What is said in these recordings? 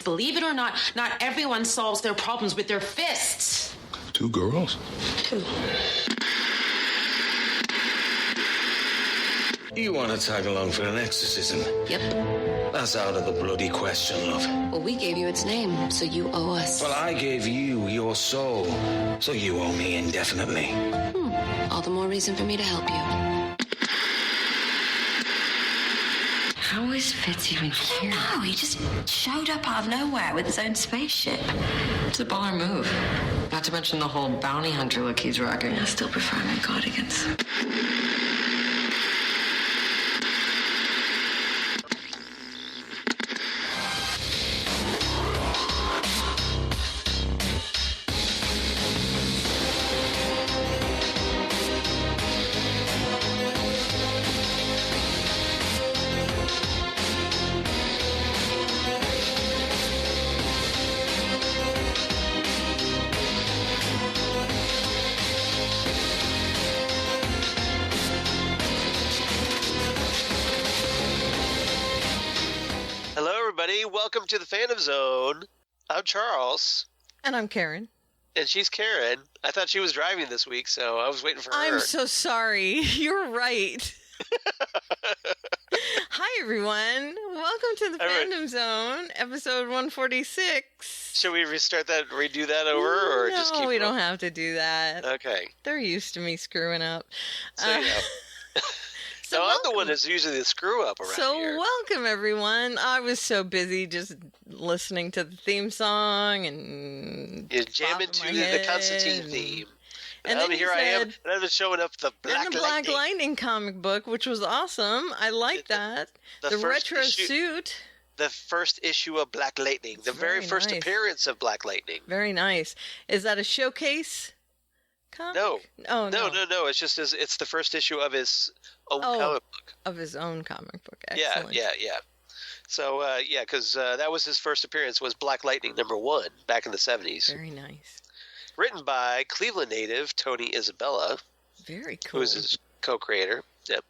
believe it or not everyone solves their problems with their fists. 2 girls? 2. You want to tag along for an exorcism? Yep. That's out of the bloody question, love. Well, we gave you its name, so you owe us. Well, I gave you your soul, so you owe me indefinitely. All the more reason for me to help you. How is Fitz even here? No, he just showed up out of nowhere with his own spaceship. It's a baller move. Not to mention the whole bounty hunter look he's rocking. I still prefer my cardigans. Welcome to the Phantom Zone. I'm Charles. And I'm Karen. And she's Karen. I thought she was driving this week, so I was waiting for her. I'm so sorry. You're right. Hi, everyone. Welcome to the Phantom Zone, episode 146. Should we redo that over, or no, just keep we don't have to do that. Okay. They're used to me screwing up. So, yeah. So I'm the one that's usually the screw-up around here. So welcome, everyone. I was so busy just listening to the theme song and jamming to the Constantine theme. And then here I am, and I was showing up the Black Lightning comic book, which was awesome. I like that. The retro suit. The first issue of Black Lightning. The very first appearance of Black Lightning. Very nice. Is that a showcase comic? No. Oh, no. It's just it's the first issue of his own comic book. Of his own comic book. Excellent. Yeah. So, because that was his first appearance, was Black Lightning #1 back in the 70s. Very nice. Written by Cleveland native Tony Isabella. Very cool. Who is his co-creator. Yep.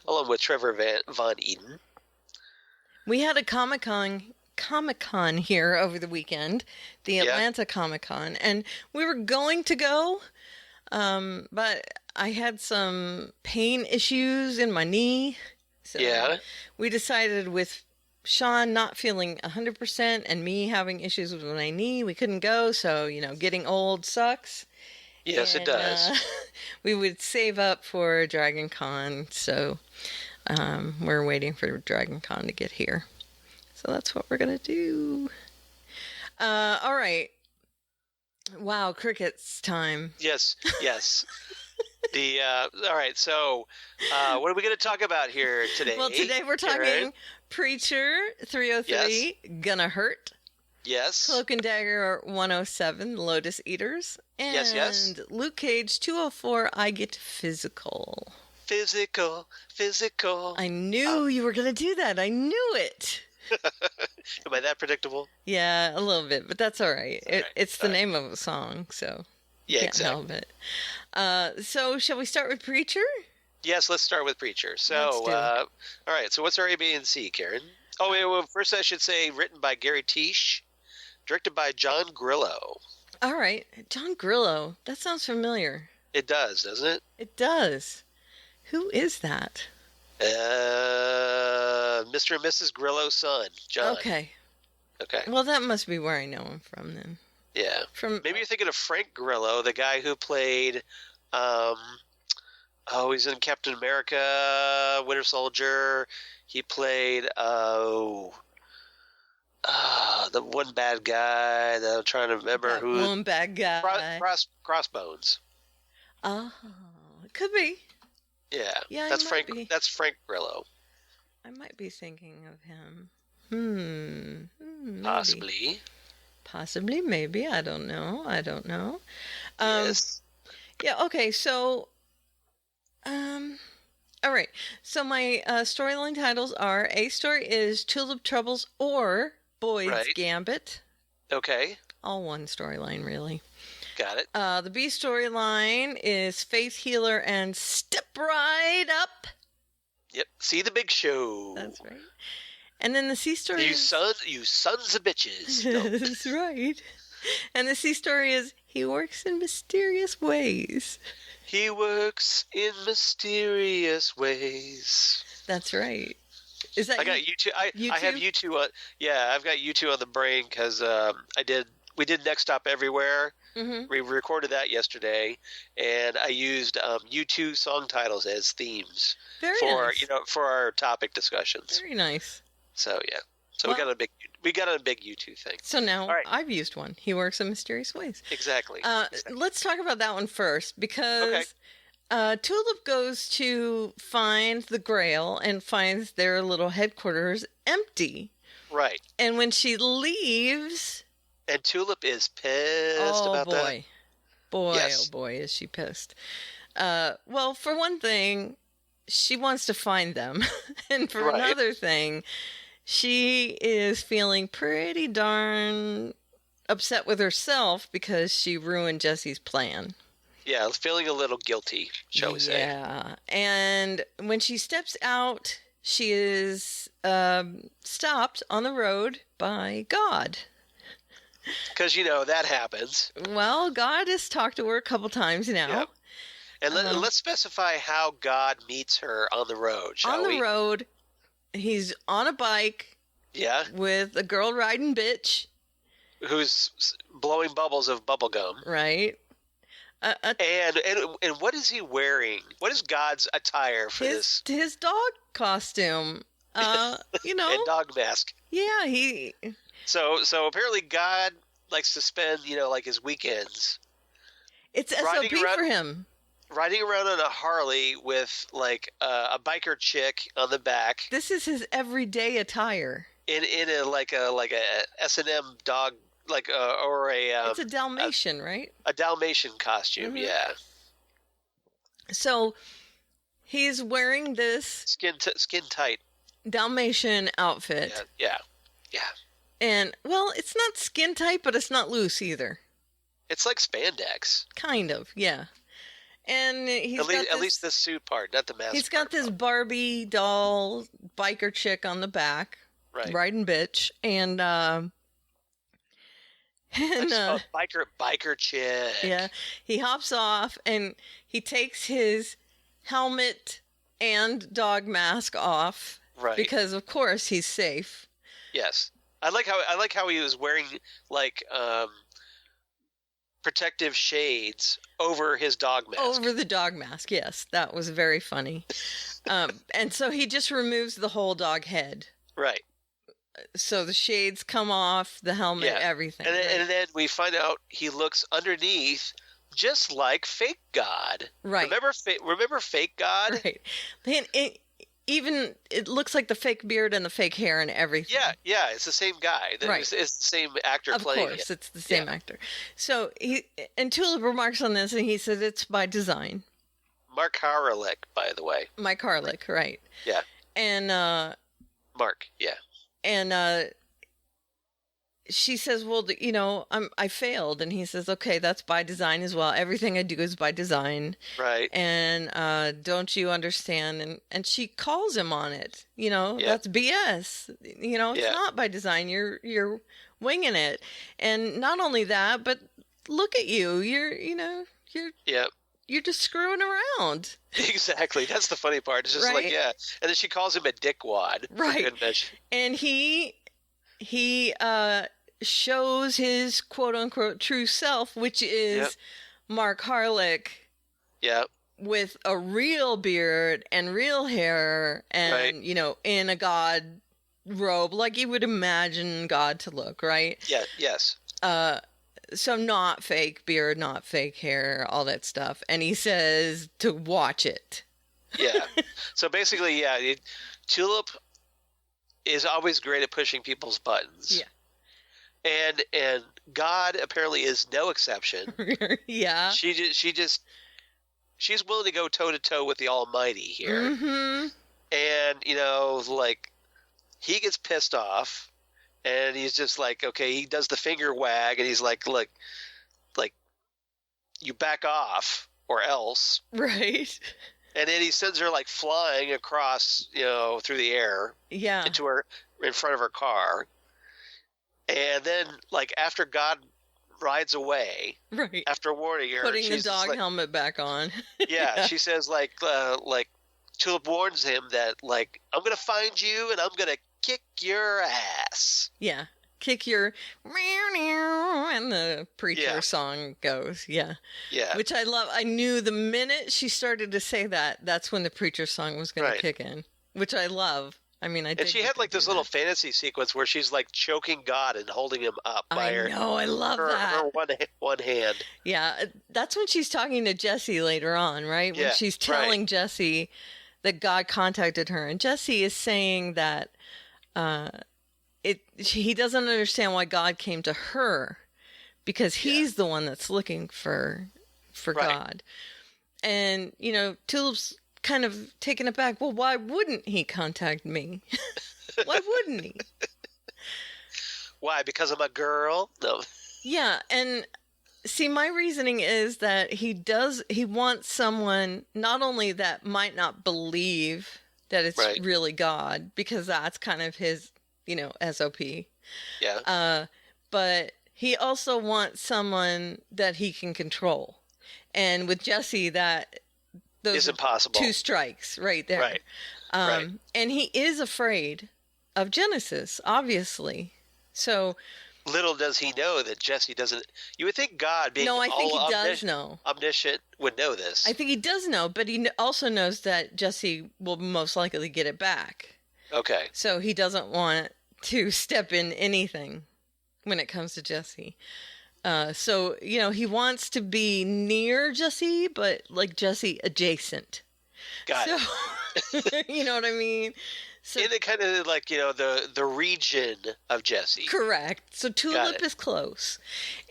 Along with Trevor Von Eden. We had a Comic-Con here over the weekend, the Atlanta Comic-Con, and we were going to go, but I had some pain issues in my knee. So we decided, with Sean not feeling 100% and me having issues with my knee, we couldn't go. So, getting old sucks. Yes, it does. We would save up for Dragon Con. So we're waiting for Dragon Con to get here. So that's what we're going to do. All right. Wow, crickets time. Yes. All right, so what are we going to talk about here today? Well, today we're talking Preacher 303, Gonna Hurt. Yes. Cloak and Dagger 107, Lotus Eaters. And Luke Cage 204, I Get Physical. Physical. I knew you were going to do that. I knew it. Am I that predictable? Yeah, a little bit, but that's all right. It's the name of a song, so can't help it. So shall we start with Preacher? Yes, let's start with Preacher. So, all right, so what's our A, B, and C, Karen? Oh, wait, well, first I should say written by Gary Tisch, directed by John Grillo. All right, John Grillo. That sounds familiar. It does, doesn't it? It does. Who is that? Mr. and Mrs. Grillo's son, John. Okay. Okay. Well, that must be where I know him from then. Yeah. Maybe you're thinking of Frank Grillo, the guy who played, he's in Captain America, Winter Soldier. He played, the one bad guy that I'm trying to remember who. One bad guy. Crossbones. Oh, it could be. Yeah. Yeah, That's Frank. That's Frank Grillo. I might be thinking of him. Possibly. Possibly, maybe. I don't know. Yes. Yeah, okay, so... all right. So my storyline titles are, A story is Tulip Troubles or Boyd's Gambit. Okay. All one storyline, really. Got it. The B storyline is Faith Healer and Step Right Up. Yep. See the Big Show. That's right. And then the C story you sons of bitches. That's right. And the C story is he works in mysterious ways. He works in mysterious ways. That's right. Is that I got U2? I have U2 on. Yeah, I've got U2 on the brain because we did Next Stop Everywhere. Mm-hmm. We recorded that yesterday, and I used U2 song titles as themes for our topic discussions. Very nice. So yeah, we got a big U2 thing. So now right. I've used one. He works in mysterious ways. Exactly. Let's talk about that one first because Tulip goes to find the Grail and finds their little headquarters empty. Right. And when she leaves, and Tulip is pissed about that. Oh boy, is she pissed. Well, for one thing, she wants to find them, and for another thing, she is feeling pretty darn upset with herself because she ruined Jesse's plan. Yeah, feeling a little guilty, shall we say. Yeah, and when she steps out, she is stopped on the road by God. Because, that happens. Well, God has talked to her a couple times now. Yep. And let's specify how God meets her on the road, shall we? On the road, he's on a bike. Yeah. With a girl riding bitch. Who's blowing bubbles of bubble gum. Right. And what is he wearing? What is God's attire for this? His dog costume. And dog mask. Yeah, So apparently God likes to spend, his weekends. It's SOP for him. Riding around on a Harley with a biker chick on the back. This is his everyday attire. In a S&M dog it's a Dalmatian, right? A Dalmatian costume, mm-hmm. Yeah. So he's wearing this skin tight Dalmatian outfit. Yeah. And it's not skin tight, but it's not loose either. It's like spandex. Kind of, yeah. And at least the suit part, not the mask. He's got this Barbie doll biker chick on the back, right? Riding bitch, and biker chick. Yeah, he hops off and he takes his helmet and dog mask off, right? Because of course he's safe. Yes, I like how he was wearing protective shades over his dog mask. Over the dog mask, yes, that was very funny. And so he just removes the whole dog head. Right. So the shades come off, the helmet, everything. And then we find out he looks underneath just like fake God. Right. Remember fake God? Right. And it looks like the fake beard and the fake hair and everything. Yeah, it's the same guy. Right. It's the same actor playing it. Of course, it's the same actor. So Tulip remarks on this and he says it's by design. Mark Harlick, by the way. Mike Harlick, right. Yeah. And Mark, yeah. And she says, well, I failed. And he says, okay, that's by design as well. Everything I do is by design. Right. And don't you understand? And she calls him on it. That's BS. It's not by design. You're winging it. And not only that, but look at you. You're just screwing around. Exactly. That's the funny part. It's just right? And then she calls him a dickwad. Right. And he shows his quote-unquote true self, which is Mark Harlick. Yeah. With a real beard and real hair and, in a God robe, like you would imagine God to look, right? Yeah, yes. So not fake beard, not fake hair, all that stuff. And he says to watch it. Yeah. So basically, Tulip is always great at pushing people's buttons. Yeah. And God apparently is no exception. Yeah. She's willing to go toe to toe with the Almighty here. Mm-hmm. And he gets pissed off. And he's just like, okay, he does the finger wag, and he's like, look, you back off or else. Right. And then he sends her like flying across, through the air. Yeah. In front of her car. And then, like, after God rides away, right, after warning her, putting the dog helmet back on. yeah, she says like Tulip warns him that like I'm gonna find you and I'm gonna kick your ass. Yeah, kick your and the preacher song goes. Yeah, which I love. I knew the minute she started to say that, that's when the preacher song was gonna kick in, which I love. I mean, and she had like this little fantasy sequence where she's like choking God and holding him up by her. I love that. Her one hand. Yeah, that's when she's talking to Jesse later on, right? When she's telling Jesse that God contacted her, and Jesse is saying that he doesn't understand why God came to her because he's the one that's looking for God, and Tulip's kind of taken aback. Well, why wouldn't he contact me? Why wouldn't he? Why? Because I'm a girl? No. Yeah, and see, my reasoning is that he wants someone not only that might not believe that it's really God, because that's kind of his, SOP. Yeah. But he also wants someone that he can control. And with Jesse, that is impossible. 2 strikes right there. Right. And he is afraid of Genesis, obviously. So little does he know that Jesse doesn't. You would think God, being I think he does know. Omniscient, would know this. I think he does know, but he also knows that Jesse will most likely get it back. Okay. So he doesn't want to step in anything when it comes to Jesse. So, he wants to be near Jesse, but like Jesse adjacent. Got it. You know what I mean? So, in the kind of like, the region of Jesse. Correct. So Tulip is close.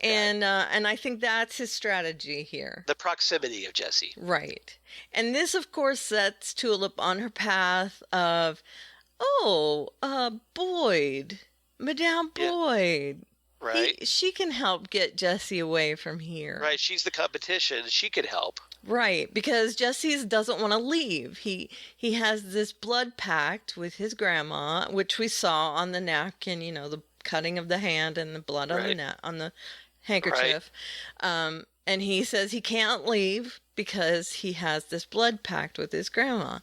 And I think that's his strategy here. The proximity of Jesse. Right. And this, of course, sets Tulip on her path of, Boyd. Madame Boyd. Right. She can help get Jesse away from here. Right. She's the competition. She could help. Right. Because Jesse doesn't want to leave. He has this blood pact with his grandma, which we saw on the napkin, the cutting of the hand and the blood on the handkerchief. Right. And he says he can't leave because he has this blood pact with his grandma.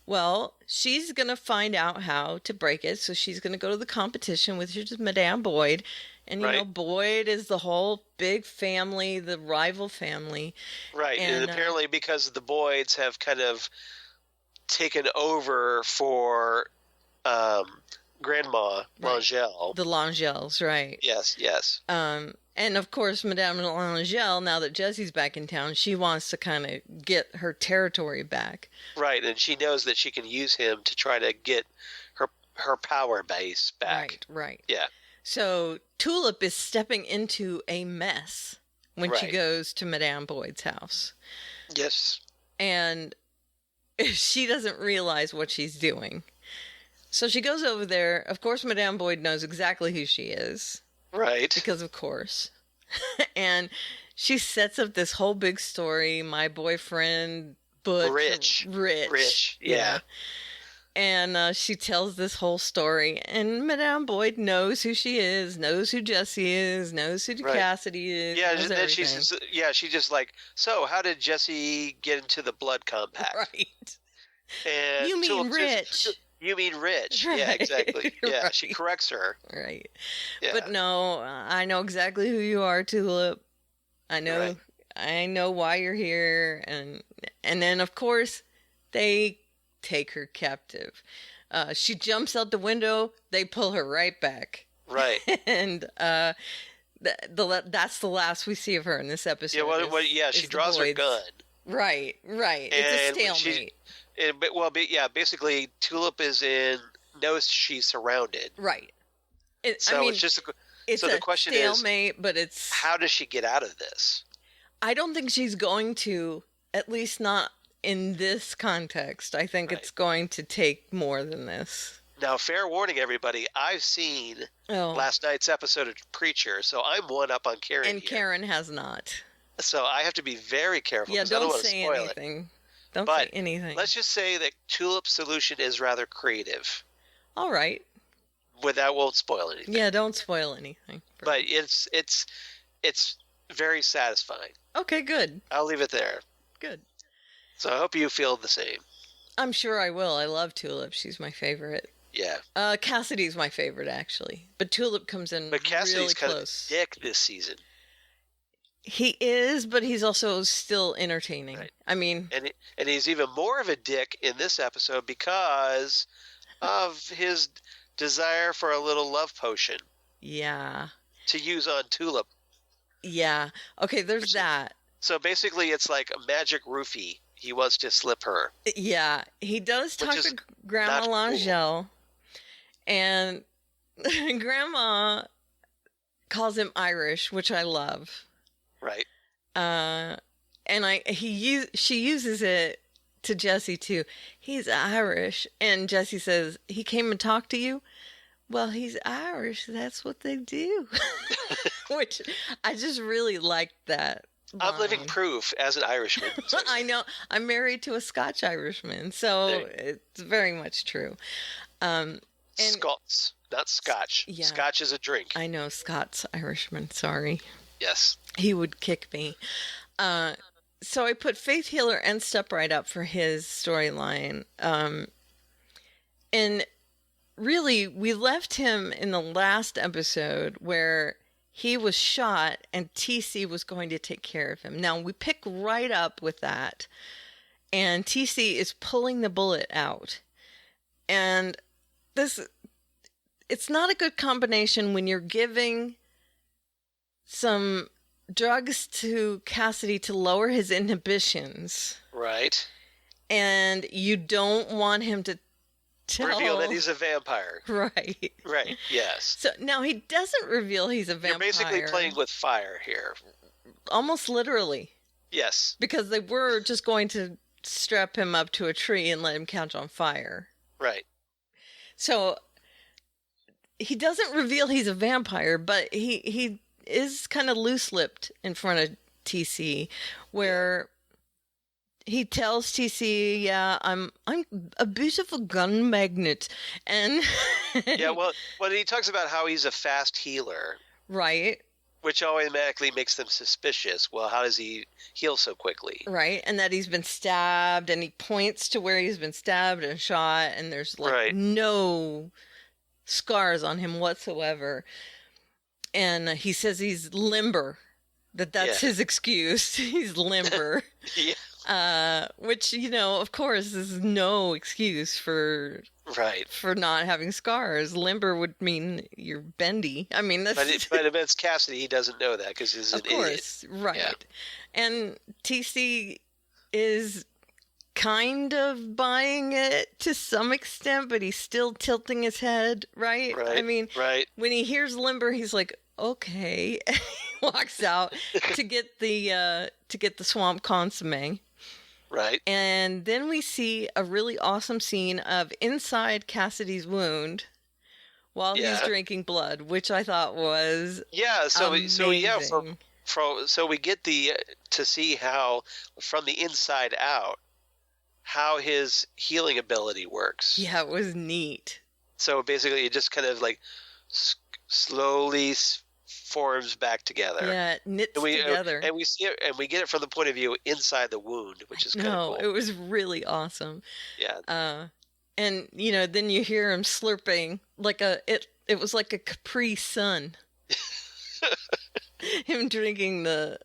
Well, she's going to find out how to break it. So she's going to go to the competition with Madame Boyd. And, Boyd is the whole big family, the rival family. Right. And apparently because the Boyds have kind of taken over for Grandma Langelle. The Langelles, right. Yes. And, of course, Madame Langelle, now that Jesse's back in town, she wants to kind of get her territory back. Right. And she knows that she can use him to try to get her power base back. Right. Yeah. So Tulip is stepping into a mess when she goes to Madame Boyd's house. Yes. And she doesn't realize what she's doing. So she goes over there. Of course, Madame Boyd knows exactly who she is. Right. Because of course. And she sets up this whole big story. My boyfriend, Butch. Rich. Yeah. And she tells this whole story, and Madame Boyd knows who she is, knows who Jesse is, knows who Cassidy is. Yeah, and then she's just like, so how did Jesse get into the blood compact? Right. And you mean Rich? You mean Rich? Right. Yeah, exactly. Yeah, Right. She corrects her. Right. Yeah. But no, I know exactly who you are, Tulip. I know why you're here, and then of course they take her captive. She jumps out the window. They pull her right back. Right. And that's the last we see of her in this episode. Yeah, she draws her gun. Right. It's a stalemate. Basically, Tulip knows she's surrounded. Right. It's just it's the a question stalemate, is, but it's how does she get out of this? I don't think she's going to, at least not in this context. I think it's going to take more than this. Now, fair warning, everybody. I've seen last night's episode of Preacher, so I'm one up on Karen. And Karen has not. So I have to be very careful. Yeah, I don't want to say spoil anything. Don't say anything. Let's just say that Tulip's solution is rather creative. All right. But that won't spoil anything. Yeah, don't spoil anything. But it's very satisfying. Okay, good. I'll leave it there. Good. So I hope you feel the same. I'm sure I will. I love Tulip. She's my favorite. Yeah. Cassidy's my favorite, actually. But Tulip comes in but Cassidy's really kind close. of dick this season. He is, but he's also still entertaining. Right. I mean... And he's even more of a dick in this episode because of his desire for a little love potion. Yeah. To use on Tulip. Yeah. Okay, there's that. So basically it's like a magic roofie. He wants to slip her. Yeah. He does talk to Grandma Langell. Cool. And Grandma calls him Irish, which I love. Right. And she uses it to Jesse too. He's Irish, and Jesse says, "He came and talked to you." Well, he's Irish. That's what they do. Which I just really liked that line. I'm living proof as an Irishman. So. I know. I'm married to a Scotch Irishman, so it's very much true. Scots, not Scotch. Yeah. Scotch is a drink. I know, Scots Irishman. Sorry. Yes. He would kick me. So I put Faith Healer and Step Right Up for his storyline. And really, we left him in the last episode where he was shot and TC was going to take care of him. Now, we pick right up with that. And TC is pulling the bullet out. And it's not a good combination when you're giving some drugs to Cassidy to lower his inhibitions. Right. And you don't want him to reveal that he's a vampire. Right. Right, yes. So now he doesn't reveal he's a vampire. You're basically playing with fire here. Almost literally. Yes. Because they were just going to strap him up to a tree and let him catch on fire. Right. So he doesn't reveal he's a vampire, but he is kind of loose-lipped in front of TC, where he tells TC, "Yeah, I'm a bit of a gun magnet," and yeah, well, he talks about how he's a fast healer, right? Which automatically makes them suspicious. Well, how does he heal so quickly? Right, and that he's been stabbed, and he points to where he's been stabbed and shot, and there's no scars on him whatsoever. And he says he's limber, that's his excuse. He's limber. Yeah. Which, of course, is no excuse for not having scars. Limber would mean you're bendy. I mean, that's... But it's Cassidy. He doesn't know that because he's an idiot. Of course, right. Yeah. And TC is kind of buying it to some extent, but he's still tilting his head, right? I mean, when he hears limber, he's like, okay. He walks out to get the swamp consomme. Right. And then we see a really awesome scene of inside Cassidy's wound while he's drinking blood, which I thought was amazing. So we get to see how from the inside out how his healing ability works. Yeah, it was neat. So basically, it just kind of like slowly forms back together. Yeah, it knits together. And we see it, and we get it from the point of view inside the wound, which is kind of cool. It was really awesome. Yeah. And then you hear him slurping like it was like a Capri Sun. Him drinking the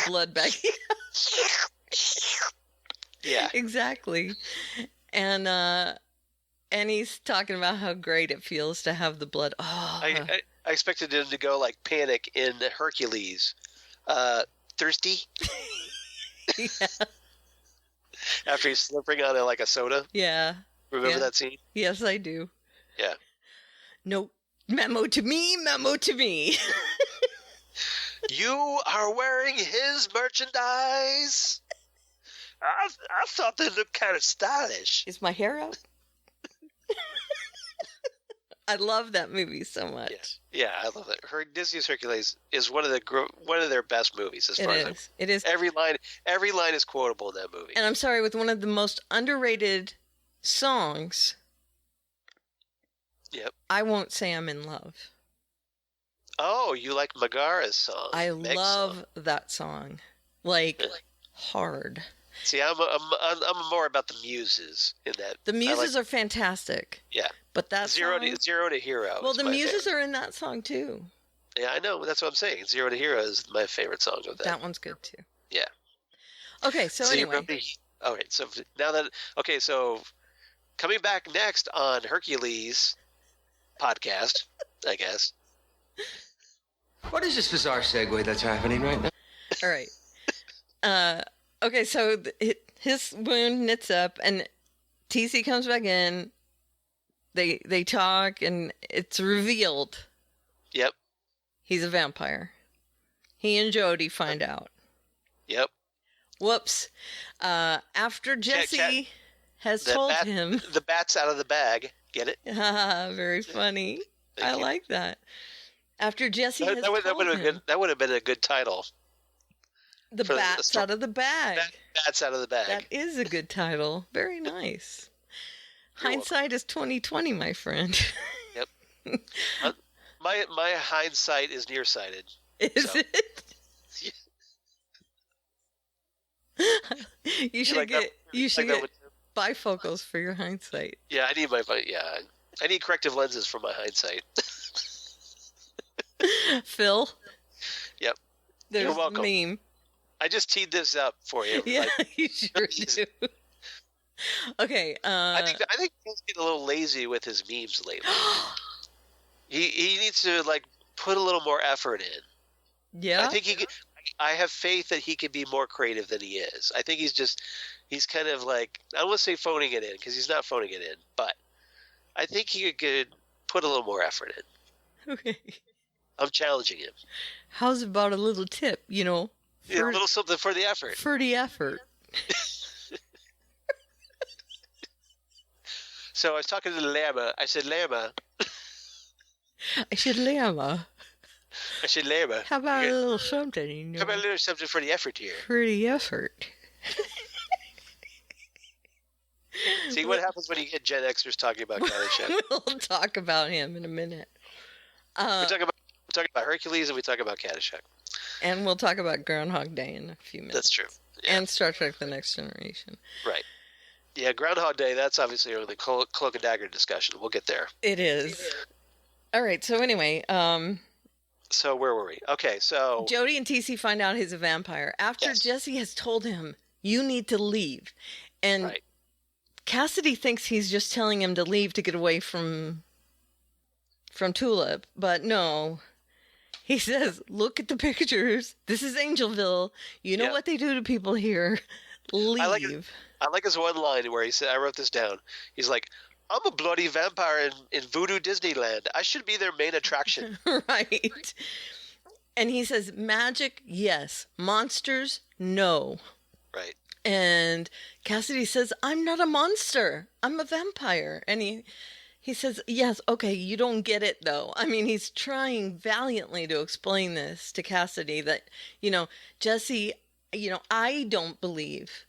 blood back. Yeah. Exactly. And he's talking about how great it feels to have the blood. Oh. I expected him to go like Panic in Hercules. Thirsty? Yeah. After he's slurping on like a soda? Yeah. Remember that scene? Yes, I do. Yeah. No, memo to me, memo to me. You are wearing his merchandise. I thought they looked kind of stylish. Is my hair out? I love that movie so much. Yeah, I love it. Disney's Hercules is one of their best movies as far as it is. Every line is quotable in that movie. And I'm sorry, with one of the most underrated songs. Yep. I Won't Say I'm in Love. Oh, you like Megara's song? I love that song, like hard. See, I'm more about the muses in that. The muses are fantastic. Yeah, but that Zero to Hero. Well, the muses are in that song too. Yeah, I know. That's what I'm saying. Zero to Hero is my favorite song of that. That one's good too. Yeah. Okay, so anyway. All right, so now that so coming back next on Hercules podcast, I guess. What is this bizarre segue that's happening right now? All right. Okay, so his wound knits up, and TC comes back in. They talk, and it's revealed. Yep. He's a vampire. He and Jody find out. Yep. Whoops. After Jesse has told him... The bat's out of the bag. Get it? Very funny. I like that. After Jesse has told him... That would have been a good title. The bat's out of the bag. Bat's out of the bag. That is a good title. Very nice. Hindsight is 20/20, my friend. Yep. My hindsight is nearsighted. Is it? You should get bifocals for your hindsight. Yeah, I need corrective lenses for my hindsight. Phil. Yep. There's You're welcome. a meme. I just teed this up for you. Yeah, you sure do. Okay. I think he's getting a little lazy with his memes lately. he needs to put a little more effort in. Yeah. I have faith that he can be more creative than he is. I think he's kind of I don't want to say phoning it in because he's not phoning it in, but I think he could put a little more effort in. Okay. I'm challenging him. How's about a little tip, a little something for the effort. For the effort. So I was talking to the llama. I said, llama. I said, llama. I said, llama. How about a little something? How about a little something for the effort here? For the effort. See what happens when you get Gen Xers talking about Caddyshack. We'll talk about him in a minute. We talk about Hercules and we talk about Caddyshack. And we'll talk about Groundhog Day in a few minutes. That's true. Yeah. And Star Trek The Next Generation. Right. Yeah, Groundhog Day, that's obviously only the Cloak and Dagger discussion. We'll get there. It is. All right, so anyway. So where were we? Okay, so... Jody and TC find out he's a vampire. After Jesse has told him, you need to leave. And Cassidy thinks he's just telling him to leave to get away from Tulip. But no... He says, look at the pictures. This is Angelville. You know what they do to people here. Leave. I like his one line where he said, I wrote this down. He's like, I'm a bloody vampire in Voodoo Disneyland. I should be their main attraction. Right. And he says, magic, yes. Monsters, no. Right. And Cassidy says, I'm not a monster. I'm a vampire. And he says, yes, okay, you don't get it, though. I mean, he's trying valiantly to explain this to Cassidy that, Jesse, I don't believe.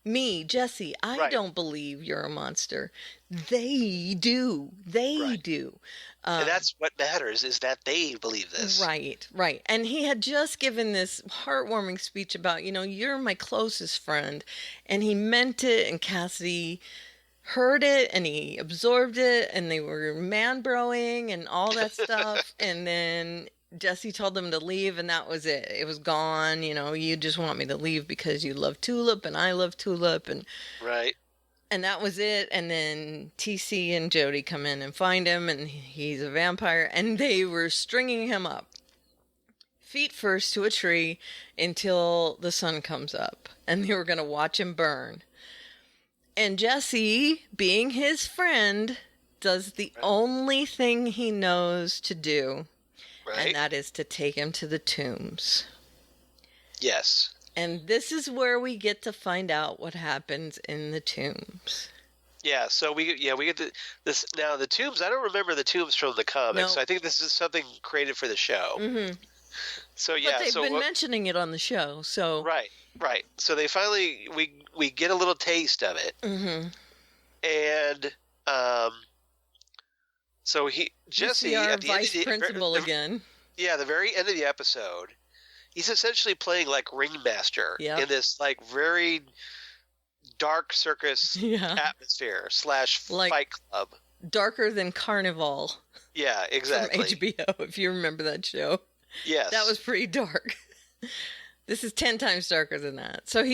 Me, Jesse, I don't believe you're a monster. They do. They do. And that's what matters, is that they believe this. Right. And he had just given this heartwarming speech about, you're my closest friend. And he meant it, and Cassidy heard it and he absorbed it, and they were man-broing and all that stuff. And then Jesse told them to leave, and that was it. It was gone. You just want me to leave because you love Tulip and I love Tulip. And that was it. And then TC and Jody come in and find him, and he's a vampire, and they were stringing him up feet first to a tree until the sun comes up, and they were going to watch him burn. And Jesse, being his friend, does the only thing he knows to do, and that is to take him to the tombs. Yes. And this is where we get to find out what happens in the tombs. Yeah, so we get this now. The tombs, I don't remember the tombs from the comics. No. So I think this is something created for the show. Mm-hmm. So yeah, but they've been mentioning it on the show. So right. So they finally we get a little taste of it, mm-hmm. and so Jesse, you see our at the vice end of principal again. Yeah, the very end of the episode, he's essentially playing like ringmaster in this like very dark circus atmosphere / fight club. Darker than Carnival. Yeah, exactly. From HBO, if you remember that show. Yes. That was pretty dark. This is 10 times darker than that. So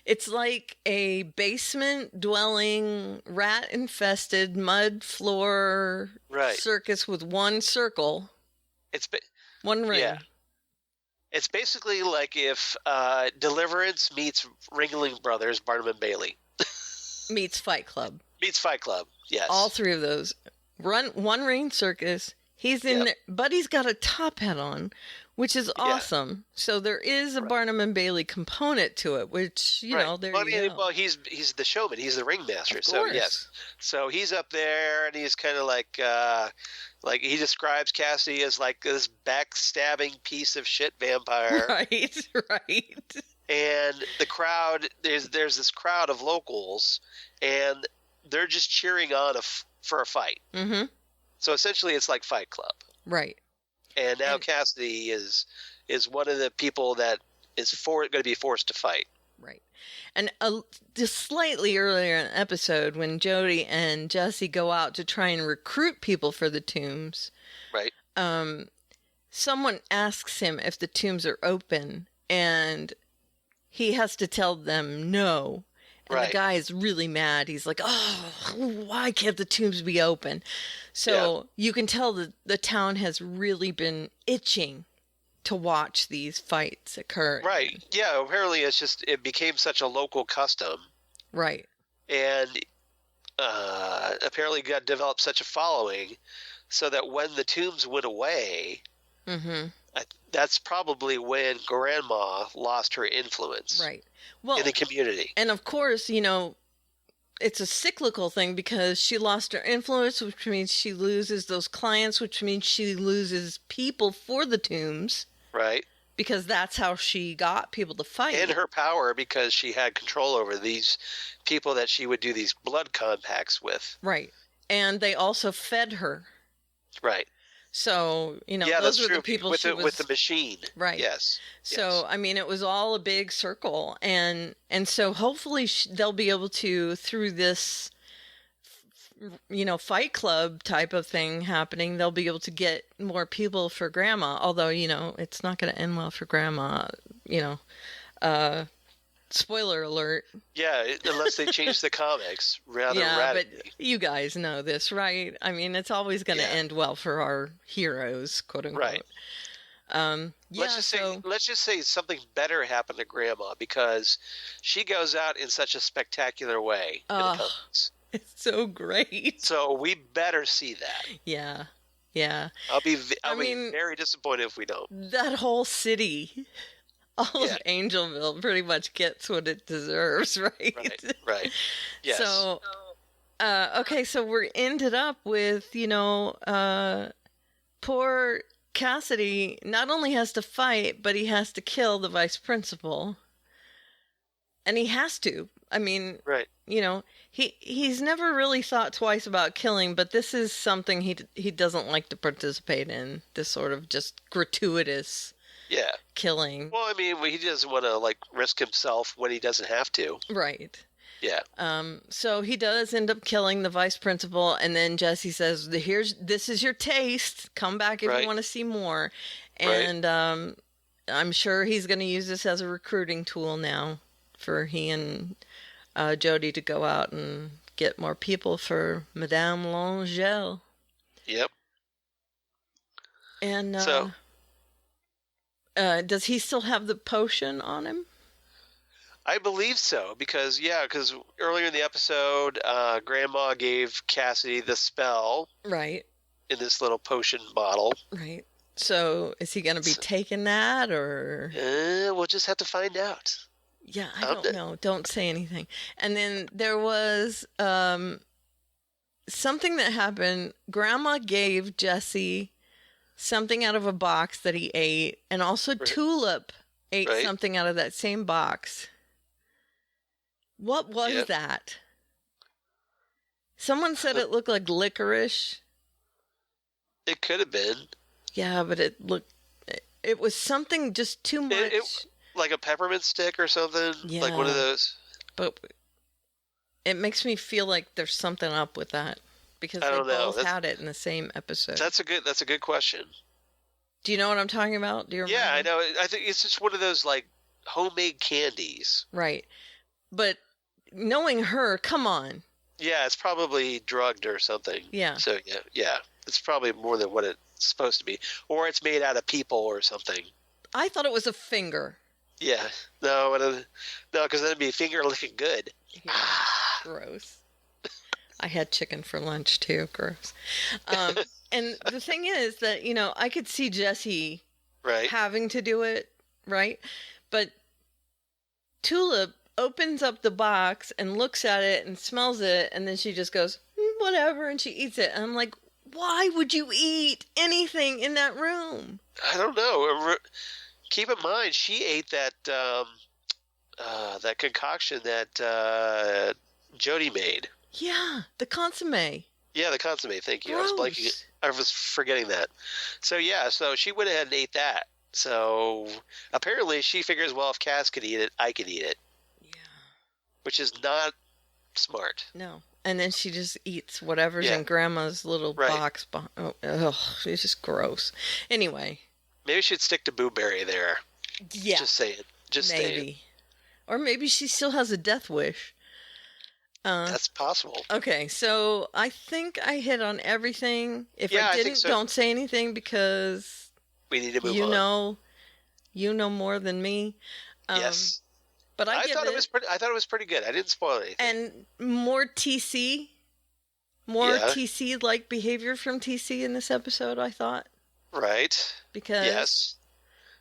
it's like a basement dwelling, rat infested, mud floor circus with one circle. One ring. Yeah. It's basically like if Deliverance meets Ringling Brothers, Barnum and Bailey. Meets Fight Club. Meets Fight Club, yes. All three of those. One ring circus. He's in there. Buddy's got a top hat on, which is awesome. So there is a Barnum and Bailey component to it, which, you know, there you go. Well, he's the showman. He's the ringmaster. So, yes. So he's up there, and he's kind of like he describes Cassidy as like this backstabbing piece of shit vampire. Right. And the crowd, there's this crowd of locals, and they're just cheering on for a fight. Mm-hmm. So essentially, it's like Fight Club. Right. And now Cassidy is one of the people that is going to be forced to fight. Right. And just slightly earlier in the episode, when Jody and Jesse go out to try and recruit people for the tombs, right? Someone asks him if the tombs are open, and he has to tell them no. And the guy is really mad. He's like, oh, why can't the tombs be open? So you can tell that the town has really been itching to watch these fights occur. Right. Yeah, apparently it became such a local custom. Right. And apparently got developed such a following so that when the tombs went away, that's probably when Grandma lost her influence. Right. Well, in the community. And of course, you know, it's a cyclical thing because she lost her influence, which means she loses those clients, which means she loses people for the tombs. Right. Because that's how she got people to fight. And her power, because she had control over these people that she would do these blood compacts with. Right. And they also fed her. Right. So, you know, those were the people with the machine. Right. Yes. So, I mean, it was all a big circle. And so hopefully they'll be able to, through this, you know, Fight Club type of thing happening, they'll be able to get more people for Grandma. Although, you know, it's not going to end well for Grandma, you know. Spoiler alert. Yeah, unless they change the comics rather radically. But you guys know this, right? I mean, it's always going to end well for our heroes, quote unquote. Right. Let's just say something better happened to Grandma because she goes out in such a spectacular way in the comics. It's so great. So we better see that. Yeah. I'll be very disappointed if we don't. That whole city. All of Angelville pretty much gets what it deserves, right? Right. Yes. So, okay, so we're ended up with, you know, poor Cassidy not only has to fight, but he has to kill the vice principal. And he has to. I mean, you know, he's never really thought twice about killing, but this is something he doesn't like to participate in, this sort of just gratuitous killing. Well, I mean, he doesn't want to like risk himself when he doesn't have to. Right. Yeah. So he does end up killing the vice principal, and then Jesse says, this is your taste. Come back if you want to see more. And I'm sure he's going to use this as a recruiting tool now for he and Jody to go out and get more people for Madame Langelle. Yep. And does he still have the potion on him? I believe so, because earlier in the episode, Grandma gave Cassidy the spell. Right. In this little potion bottle. Right. So is he going to be taking that, or? We'll just have to find out. Yeah, I don't know. Don't say anything. And then there was something that happened. Grandma gave Jesse something out of a box that he ate, and also Tulip ate something out of that same box. What was that? Someone said it looked like licorice. It could have been. Yeah, but it was something just too much. Like a peppermint stick or something? Yeah. Like one of those? But it makes me feel like there's something up with that. Because they both had it in the same episode. That's a good question. Do you know what I'm talking about? Do you remember? Yeah, I know. I think it's just one of those, like, homemade candies. Right. But knowing her, come on. Yeah, it's probably drugged or something. Yeah. So, yeah. It's probably more than what it's supposed to be. Or it's made out of people or something. I thought it was a finger. Yeah. No, because then it'd be finger looking good. Yeah. Gross. I had chicken for lunch, too. Gross. And the thing is that, I could see Jesse having to do it, right? But Tulip opens up the box and looks at it and smells it, and then she just goes, whatever, and she eats it. And I'm like, why would you eat anything in that room? I don't know. Keep in mind, she ate that that concoction that Jody made. Yeah, the consomme. Yeah, the consomme. Thank you. Gross. I was forgetting that. So yeah, so she went ahead and ate that. So apparently she figures, well, if Cass could eat it, I could eat it. Yeah. Which is not smart. No. And then she just eats whatever's in Grandma's little box. It's just gross. Anyway. Maybe she'd stick to Booberry there. Yeah. Just saying. Saying. Or maybe she still has a death wish. That's possible. Okay, so I think I hit on everything. If I didn't, don't say anything because we need to move on. You know more than me. Yes. But I thought it was pretty good. I didn't spoil anything. And more TC, TC-like behavior from TC in this episode, I thought. Right. Because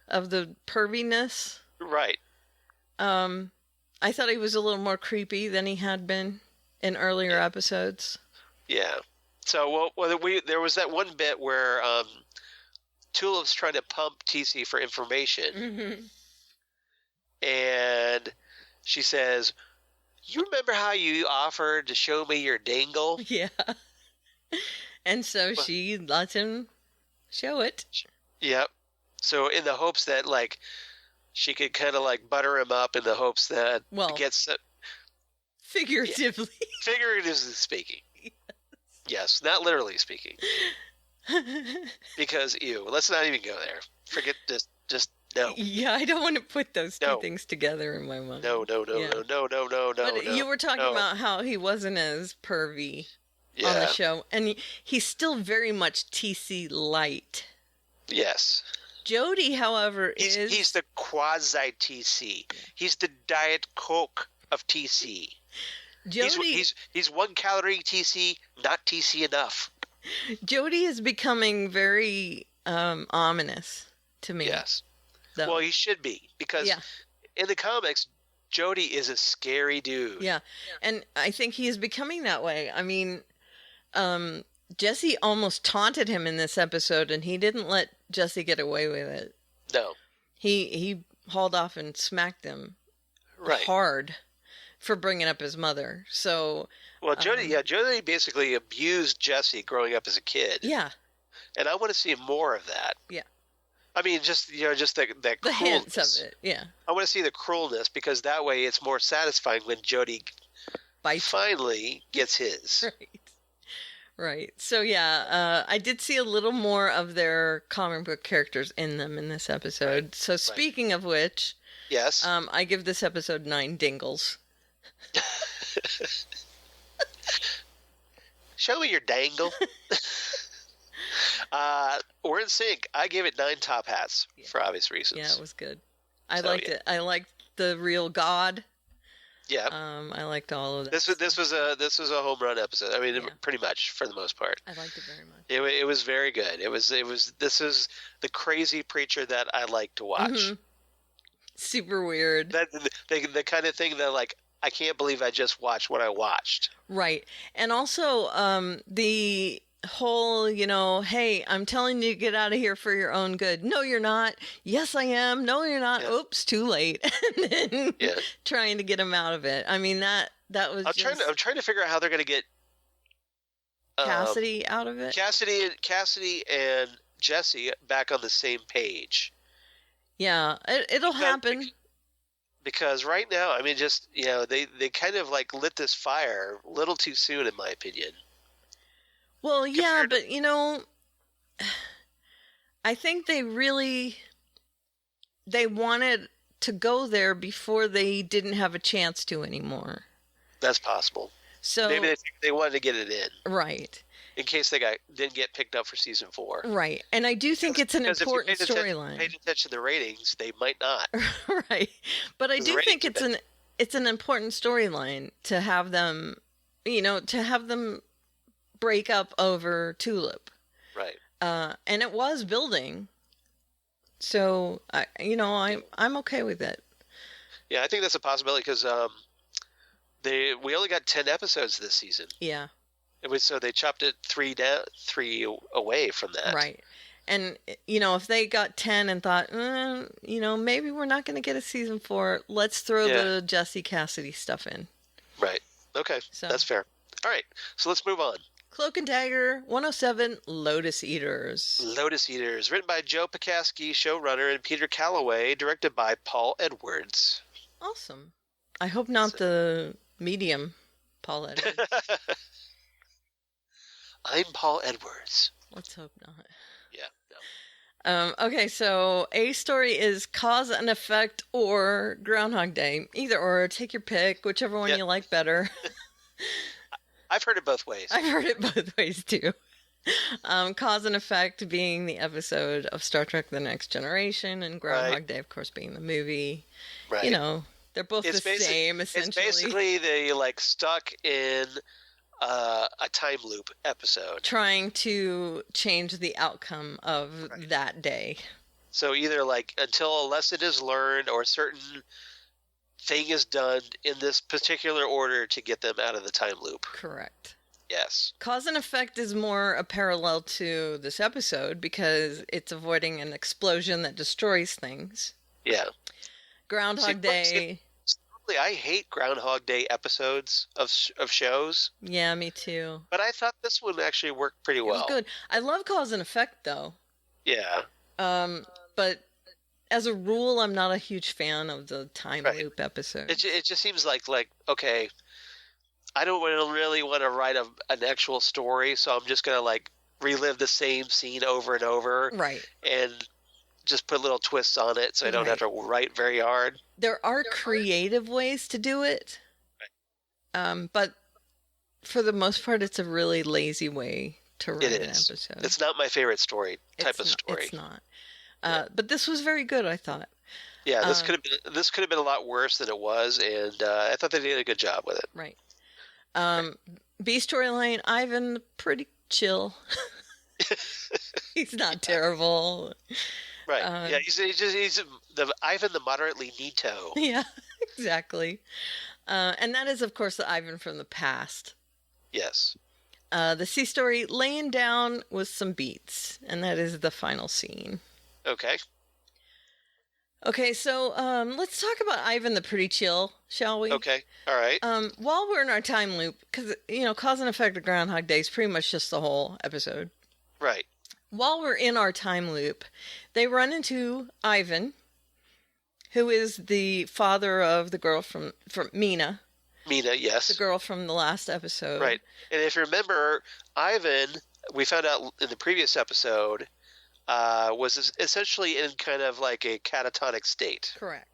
of the perviness. Right. I thought he was a little more creepy than he had been in earlier episodes. Yeah. So, there was that one bit where Tulip's trying to pump TC for information. Mm-hmm. And she says, you remember how you offered to show me your dangle? Yeah. And so she lets him show it. Yep. So in the hopes that, like, she could kind of, like, butter him up in the hopes that it gets... Figuratively. Yeah. Figuratively speaking. Yes, not literally speaking. Because, let's not even go there. Forget this. Just no. Yeah, I don't want to put those two things together in my mind. No. But you were talking about how he wasn't as pervy on the show. And he's still very much TC light. Yes. Jody, however, he's the quasi-TC. He's the Diet Coke of TC. Jody, he's 1 calorie TC, not TC enough. Jody is becoming very ominous to me. Yes. Though. Well, he should be, because in the comics, Jody is a scary dude. Yeah, and I think he is becoming that way. I mean, Jesse almost taunted him in this episode, and he didn't let Jesse get away with it. No. He hauled off and smacked him hard for bringing up his mother. So, well, Jody basically abused Jesse growing up as a kid. Yeah. And I want to see more of that. Yeah. I mean, just that the cruelness. hints of it. Yeah. I want to see the cruelness, because that way it's more satisfying when Jody finally gets his. Right. So, I did see a little more of their comic book characters in them in this episode. Right. So, speaking of which, yes, I give this episode 9 dingles. Show me your dangle. We're in sync. I gave it 9 top hats for obvious reasons. Yeah, it was good. I liked it. I liked the real God. Yeah. I liked all of that. This was a home run episode. I mean, pretty much for the most part. I liked it very much. It was very good. This is the crazy preacher that I like to watch. Mm-hmm. Super weird. That the kind of thing that, like, I can't believe I just watched what I watched. Right. And also, the whole, hey, I'm telling you to get out of here for your own good. No, you're not. Yes, I am. No, you're not. Yeah. Oops, too late. And then trying to get him out of it. I mean, that was I'm trying to figure out how they're going to get Cassidy out of it. Cassidy and Jesse back on the same page. Yeah, it'll happen. Because right now, I mean, just, they kind of like lit this fire a little too soon, in my opinion. Well, yeah, but, I think they wanted to go there before they didn't have a chance to anymore. That's possible. So maybe they wanted to get it in. Right. In case they didn't get picked up for season 4. Right. And I do think it's an important storyline. If you paid attention to the ratings, they might not. Right. But I do think it's an important storyline to have them, break up over Tulip. Right. And it was building. So, I'm okay with it. Yeah, I think that's a possibility because we only got 10 episodes this season. Yeah. So they chopped it 3 away from that. Right. And, if they got 10 and thought, maybe we're not going to get a season 4, let's throw the Jesse Cassidy stuff in. Right. Okay. So, that's fair. All right. So let's move on. Cloak and Dagger 107, Lotus Eaters. Lotus Eaters, written by Joe Pekaski, showrunner, and Peter Calloway, directed by Paul Edwards. Awesome. I hope not the medium Paul Edwards. I'm Paul Edwards. Let's hope not. Yeah, no. Okay, so a story is Cause and Effect or Groundhog Day. Either or, take your pick, whichever one you like better. I've heard it both ways. I've heard it both ways, too. Cause and Effect being the episode of Star Trek The Next Generation, and Groundhog Day, of course, being the movie. Right. They're both the same, essentially. It's basically they, stuck in a time loop episode. Trying to change the outcome of that day. So either, until a lesson is learned or a certain thing is done in this particular order to get them out of the time loop. Correct. Yes. Cause and Effect is more a parallel to this episode because it's avoiding an explosion that destroys things. Yeah. Groundhog Day. I hate Groundhog Day episodes of shows. Yeah, me too. But I thought this one actually worked pretty well. It was good. I love Cause and Effect, though. Yeah. But as a rule, I'm not a huge fan of the time loop episodes. It just seems like okay, I don't really want to write an actual story, so I'm just gonna relive the same scene over and over, right? And just put little twists on it, so I don't have to write very hard. There are creative ways to do it, but for the most part, it's a really lazy way to write an episode. It's not my favorite story type of story. It's not. But this was very good, I thought. Yeah, this could have been a lot worse than it was, and I thought they did a good job with it. Right. B storyline, Ivan, pretty chill. He's not terrible. Right. Yeah, he's the Ivan the moderately neato. Yeah, exactly. And that is, of course, the Ivan from the past. Yes. The C story, laying down with some beats, and that is the final scene. Okay. Okay, so let's talk about Ivan the Pretty Chill, shall we? Okay, all right. While we're in our time loop, because, Cause and Effect of Groundhog Day is pretty much just the whole episode. Right. While we're in our time loop, they run into Ivan, who is the father of the girl from Mina. Mina, yes. The girl from the last episode. Right. And if you remember, Ivan, we found out in the previous episode, was essentially in kind of like a catatonic state. Correct.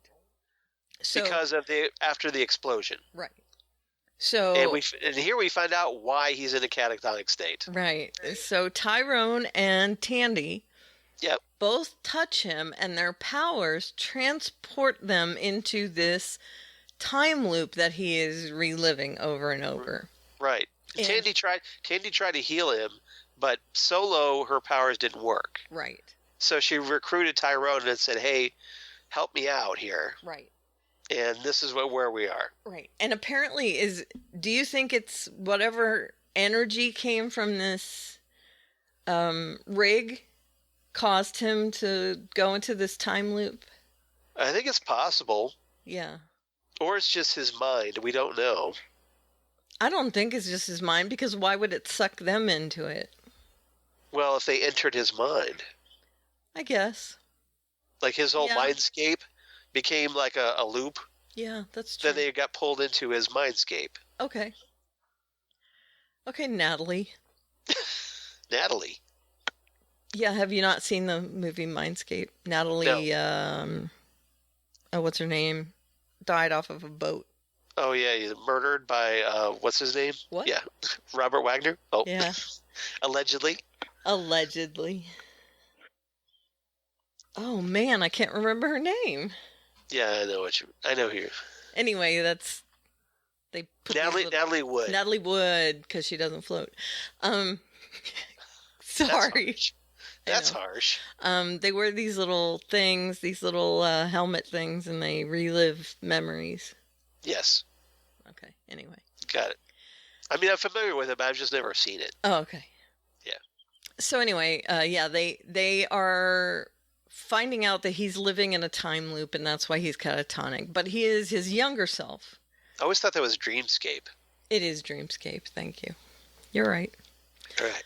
So, because of after the explosion. Right. So and here we find out why he's in a catatonic state. Right. So Tyrone and Tandy both touch him, and their powers transport them into this time loop that he is reliving over and over. Right. And Tandy tried to heal him, but solo her powers didn't work. Right. So she recruited Tyrone and said, "Hey, help me out here." Right. And this is where we are. Right. And apparently do you think it's whatever energy came from this rig caused him to go into this time loop? I think it's possible. Yeah. Or it's just his mind. We don't know. I don't think it's just his mind, because why would it suck them into it? Well, if they entered his mind. I guess. Like his whole mindscape became like a loop. Yeah, that's true. Then they got pulled into his mindscape. Okay. Okay, Natalie. Natalie. Yeah, have you not seen the movie Mindscape? Natalie, No. What's her name? Died off of a boat. Oh, yeah, he's murdered by, what's his name? What? Yeah, Robert Wagner? Oh, yeah. Allegedly. Allegedly. Oh, man, I can't remember her name. Yeah, I know who you... Anyway, they put Natalie Wood. Natalie Wood, because she doesn't float. Sorry. That's harsh. They wear these little things, these little helmet things, and they relive memories. Yes. Okay, anyway. Got it. I mean, I'm familiar with it, but I've just never seen it. Oh, okay. Yeah. So anyway, they are finding out that he's living in a time loop, and that's why he's catatonic. But he is his younger self. I always thought that was Dreamscape. It is Dreamscape, thank you. You're right. Right.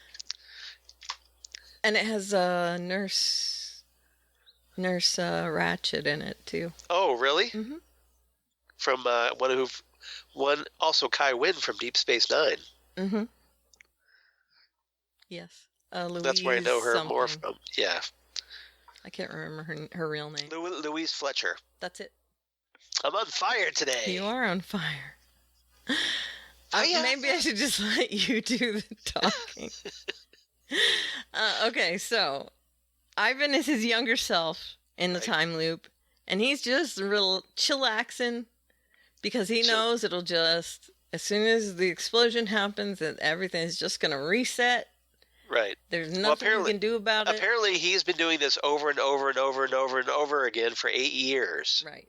And it has Nurse Ratched in it, too. Oh, really? Mm-hmm. From one also Kai Wynn from Deep Space Nine. Mm-hmm. Yes. Louise That's where I know her something. more from. Yeah. I can't remember her real name. Louise Fletcher. That's it. I'm on fire today. You are on fire. Maybe I should just let you do the talking. Okay, so Ivan is his younger self in the time loop, and he's just real chillaxing because he knows it'll just, as soon as the explosion happens, that everything's just going to reset. Right. There's nothing you can do about it. Apparently, he's been doing this over and over and over and over and over again for 8 years. Right.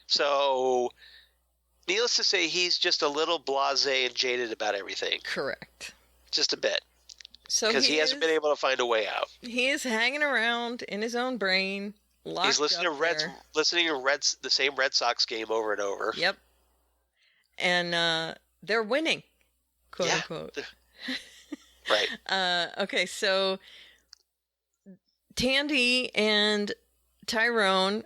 So, needless to say, he's just a little blasé and jaded about everything. Correct. Just a bit. So because he hasn't been able to find a way out. He is hanging around in his own brain. He's listening to the same Red Sox game over and over. Yep. And they're winning, quote unquote. Right. Okay, so Tandy and Tyrone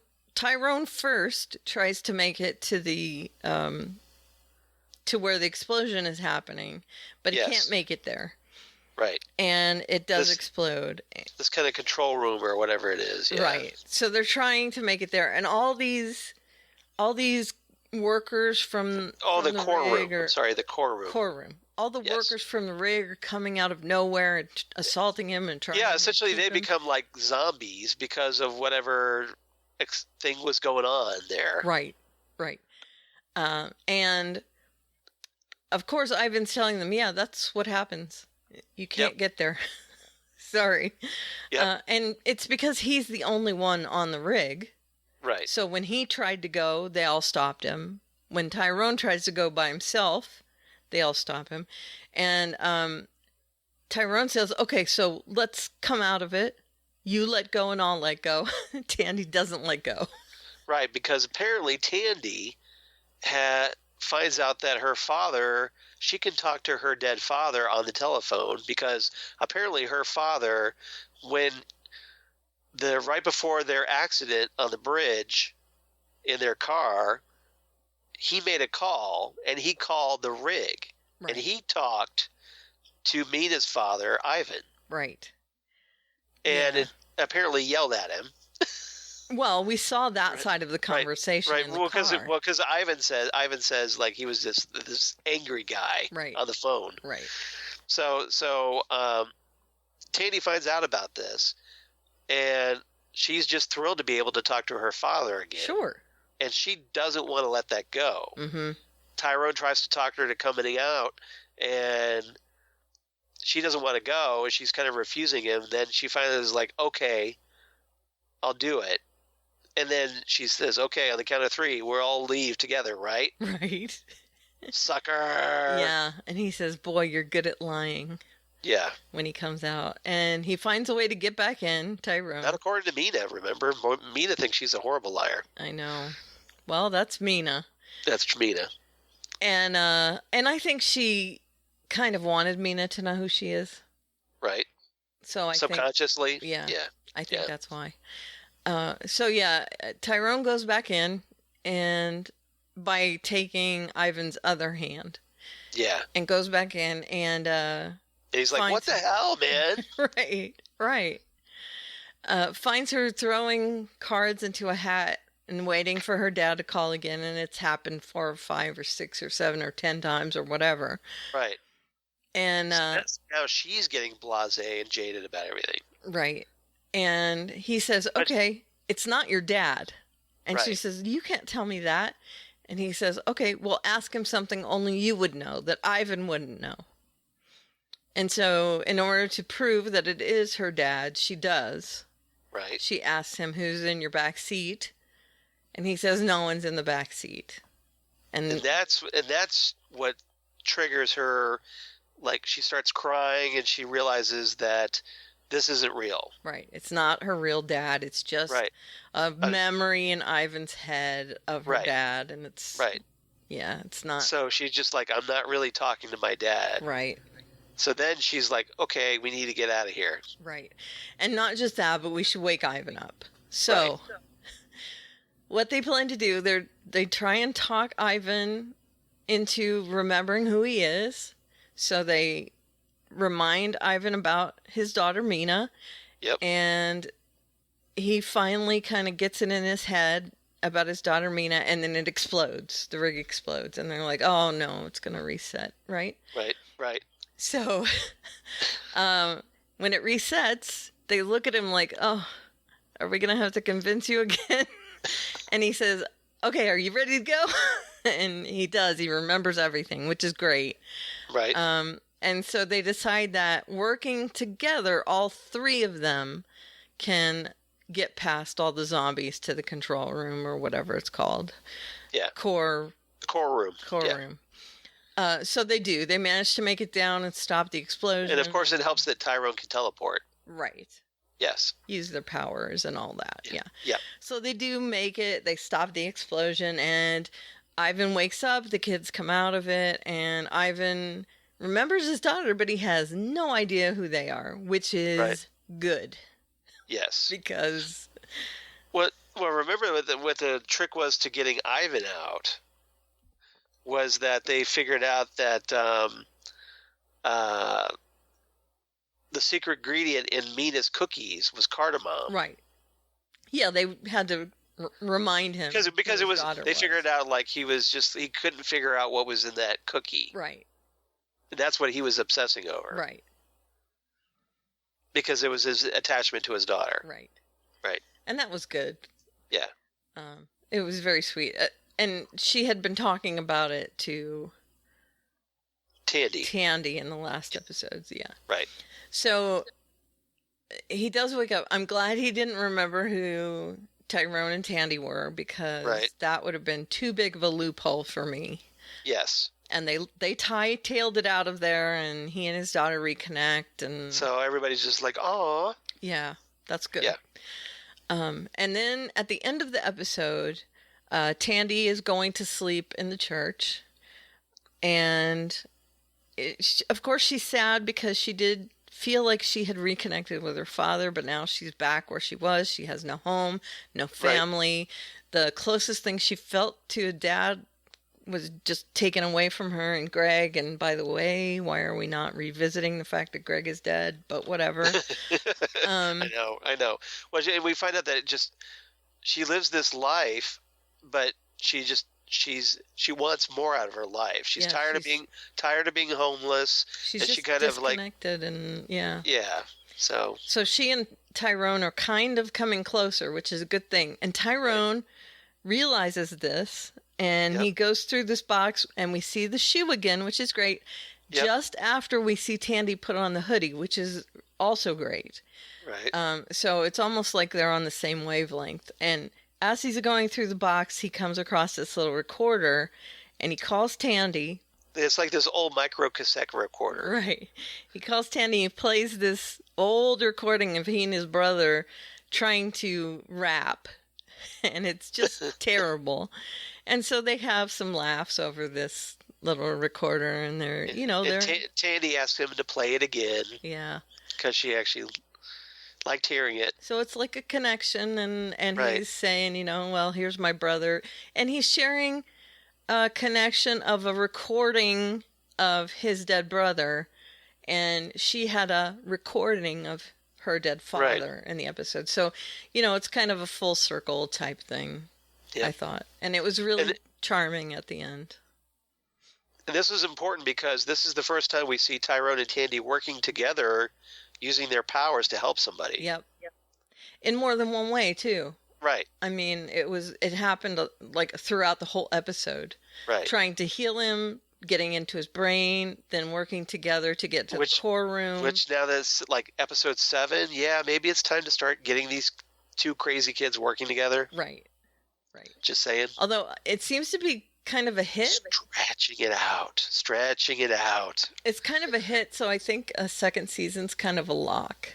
first tries to make it to the to where the explosion is happening, but he can't make it there. Right. And it does explode. This kind of control room or whatever it is. Yeah. Right. So they're trying to make it there, and all these workers from the core room. The core room. Core room. All the workers from the rig are coming out of nowhere and assaulting him and trying. Yeah, essentially they become like zombies because of whatever thing was going on there. Right. Right. And of course, Ivan's telling them, "Yeah, that's what happens. You can't get there." Sorry. And it's because he's the only one on the rig. Right. So when he tried to go, they all stopped him. When Tyrone tries to go by himself, they all stop him. And Tyrone says, "Okay, so let's come out of it. You let go and I'll let go." Tandy doesn't let go. Right, because apparently Tandy finds out that her father, she can talk to her dead father on the telephone, because apparently her father, right before their accident on the bridge in their car, he made a call, and he called the rig, and he talked to Mina's father, Ivan. Right. And it apparently yelled at him. Well, we saw that side of the conversation. Right. In the car. Because Ivan says like he was this angry guy on the phone. Right. So Tandy finds out about this, and she's just thrilled to be able to talk to her father again. Sure. And she doesn't want to let that go. Mm-hmm. Tyrone tries to talk her to coming out, and she doesn't want to go, and she's kind of refusing him. Then she finally is like, "Okay, I'll do it." And then she says, okay, on the count of 3, we'll all leave together, right? Right. Sucker! Yeah, and he says, boy, you're good at lying. Yeah. When he comes out. And he finds a way to get back in, Tyrone. Not according to Mina, remember? Mina thinks she's a horrible liar. I know. Well, that's Mina. That's Mina. And I think she kind of wanted Mina to know who she is. Right. So I subconsciously. Think, yeah. Yeah. I think that's why. Tyrone goes back in, and by taking Ivan's other hand. Yeah. And goes back in, and he's like, what the hell, man? Right. Finds her throwing cards into a hat and waiting for her dad to call again, and it's happened 4 or 5 or 6 or 7 or 10 times or whatever. Right. And now she's getting blasé and jaded about everything. Right. And he says, okay, it's not your dad. And right. She says, you can't tell me that. And he says, okay, well, ask him something only you would know, that Ivan wouldn't know. And so in order to prove that it is her dad, she does. Right. She asks him, who's in your back seat? And he says, no one's in the back seat. And that's what triggers her. Like, she starts crying and she realizes that this isn't real. Right. It's not her real dad. It's just a memory in Ivan's head of her dad. And it's... Right. Yeah, it's not... So she's just like, I'm not really talking to my dad. Right. So then she's like, okay, we need to get out of here. Right. And not just that, but we should wake Ivan up. So, what they plan to do, they try and talk Ivan into remembering who he is. So they remind Ivan about his daughter, Mina. Yep. And he finally kind of gets it in his head about his daughter, Mina, and then it explodes. The rig explodes. And they're like, oh, no, it's going to reset, right? Right. So, when it resets, they look at him like, oh, are we going to have to convince you again? And he says, okay, are you ready to go? And he does. He remembers everything, which is great. Right. And so they decide that working together, all 3 of them can get past all the zombies to the control room or whatever it's called. Yeah. Core room. Room. So they do. They manage to make it down and stop the explosion. And of course, it helps that Tyrone can teleport. Right. Yes. Use their powers and all that. Yeah. So they do make it. They stop the explosion, and Ivan wakes up. The kids come out of it, and Ivan remembers his daughter, but he has no idea who they are, which is good. Yes. Because... Well, remember what the trick was to getting Ivan out was that they figured out that the secret ingredient in Mina's cookies was cardamom. Right. Yeah, they had to remind him because it was they figured out like he couldn't figure out what was in that cookie. Right. That's what he was obsessing over. Right. Because it was his attachment to his daughter. Right. Right. And that was good. Yeah. It was very sweet. And she had been talking about it to Tandy in the last episodes. Yeah. Right. So he does wake up. I'm glad he didn't remember who Tyrone and Tandy were, because that would have been too big of a loophole for me. Yes. And they tailed it out of there, and he and his daughter reconnect, and so everybody's just like, "Aw." Yeah, that's good. Yeah. And then at the end of the episode, Tandy is going to sleep in the church, and of course she's sad because she did feel like she had reconnected with her father, but now she's back where she was. She has no home, no family. Right. The closest thing she felt to a dad was just taken away from her and Greg. And by the way, why are we not revisiting the fact that Greg is dead? But whatever. I know. Well, we find out that she lives this life, but she wants more out of her life. She's tired of being homeless. She's just disconnected and yeah. So she and Tyrone are kind of coming closer, which is a good thing. And Tyrone realizes this, and he goes through this box, and we see the shoe again, which is great. Yep. Just after we see Tandy put on the hoodie, which is also great. Right. So it's almost like they're on the same wavelength. And as he's going through the box, he comes across this little recorder, and he calls Tandy. It's like this old micro cassette recorder. Right. He calls Tandy and plays this old recording of he and his brother trying to rap. And it's just terrible. And so they have some laughs over this little recorder, and they're, Tandy asks him to play it again. Yeah. Because she actually liked hearing it. So it's like a connection, and Right. he's saying, well, here's my brother. And he's sharing a connection of a recording of his dead brother, and she had a recording of her dead father in the episode. So, it's kind of a full circle type thing, I thought. And it was really charming at the end. And this is important because this is the first time we see Tyrone and Tandy working together using their powers to help somebody. Yep. In more than one way, too. Right. I mean, it happened like throughout the whole episode. Right. Trying to heal him, getting into his brain, then working together to get to the core room. Which now that's like episode 7, maybe it's time to start getting these two crazy kids working together. Right. Just saying. Although it seems to be kind of a hit. Stretching it out. It's kind of a hit, so I think a second season's kind of a lock.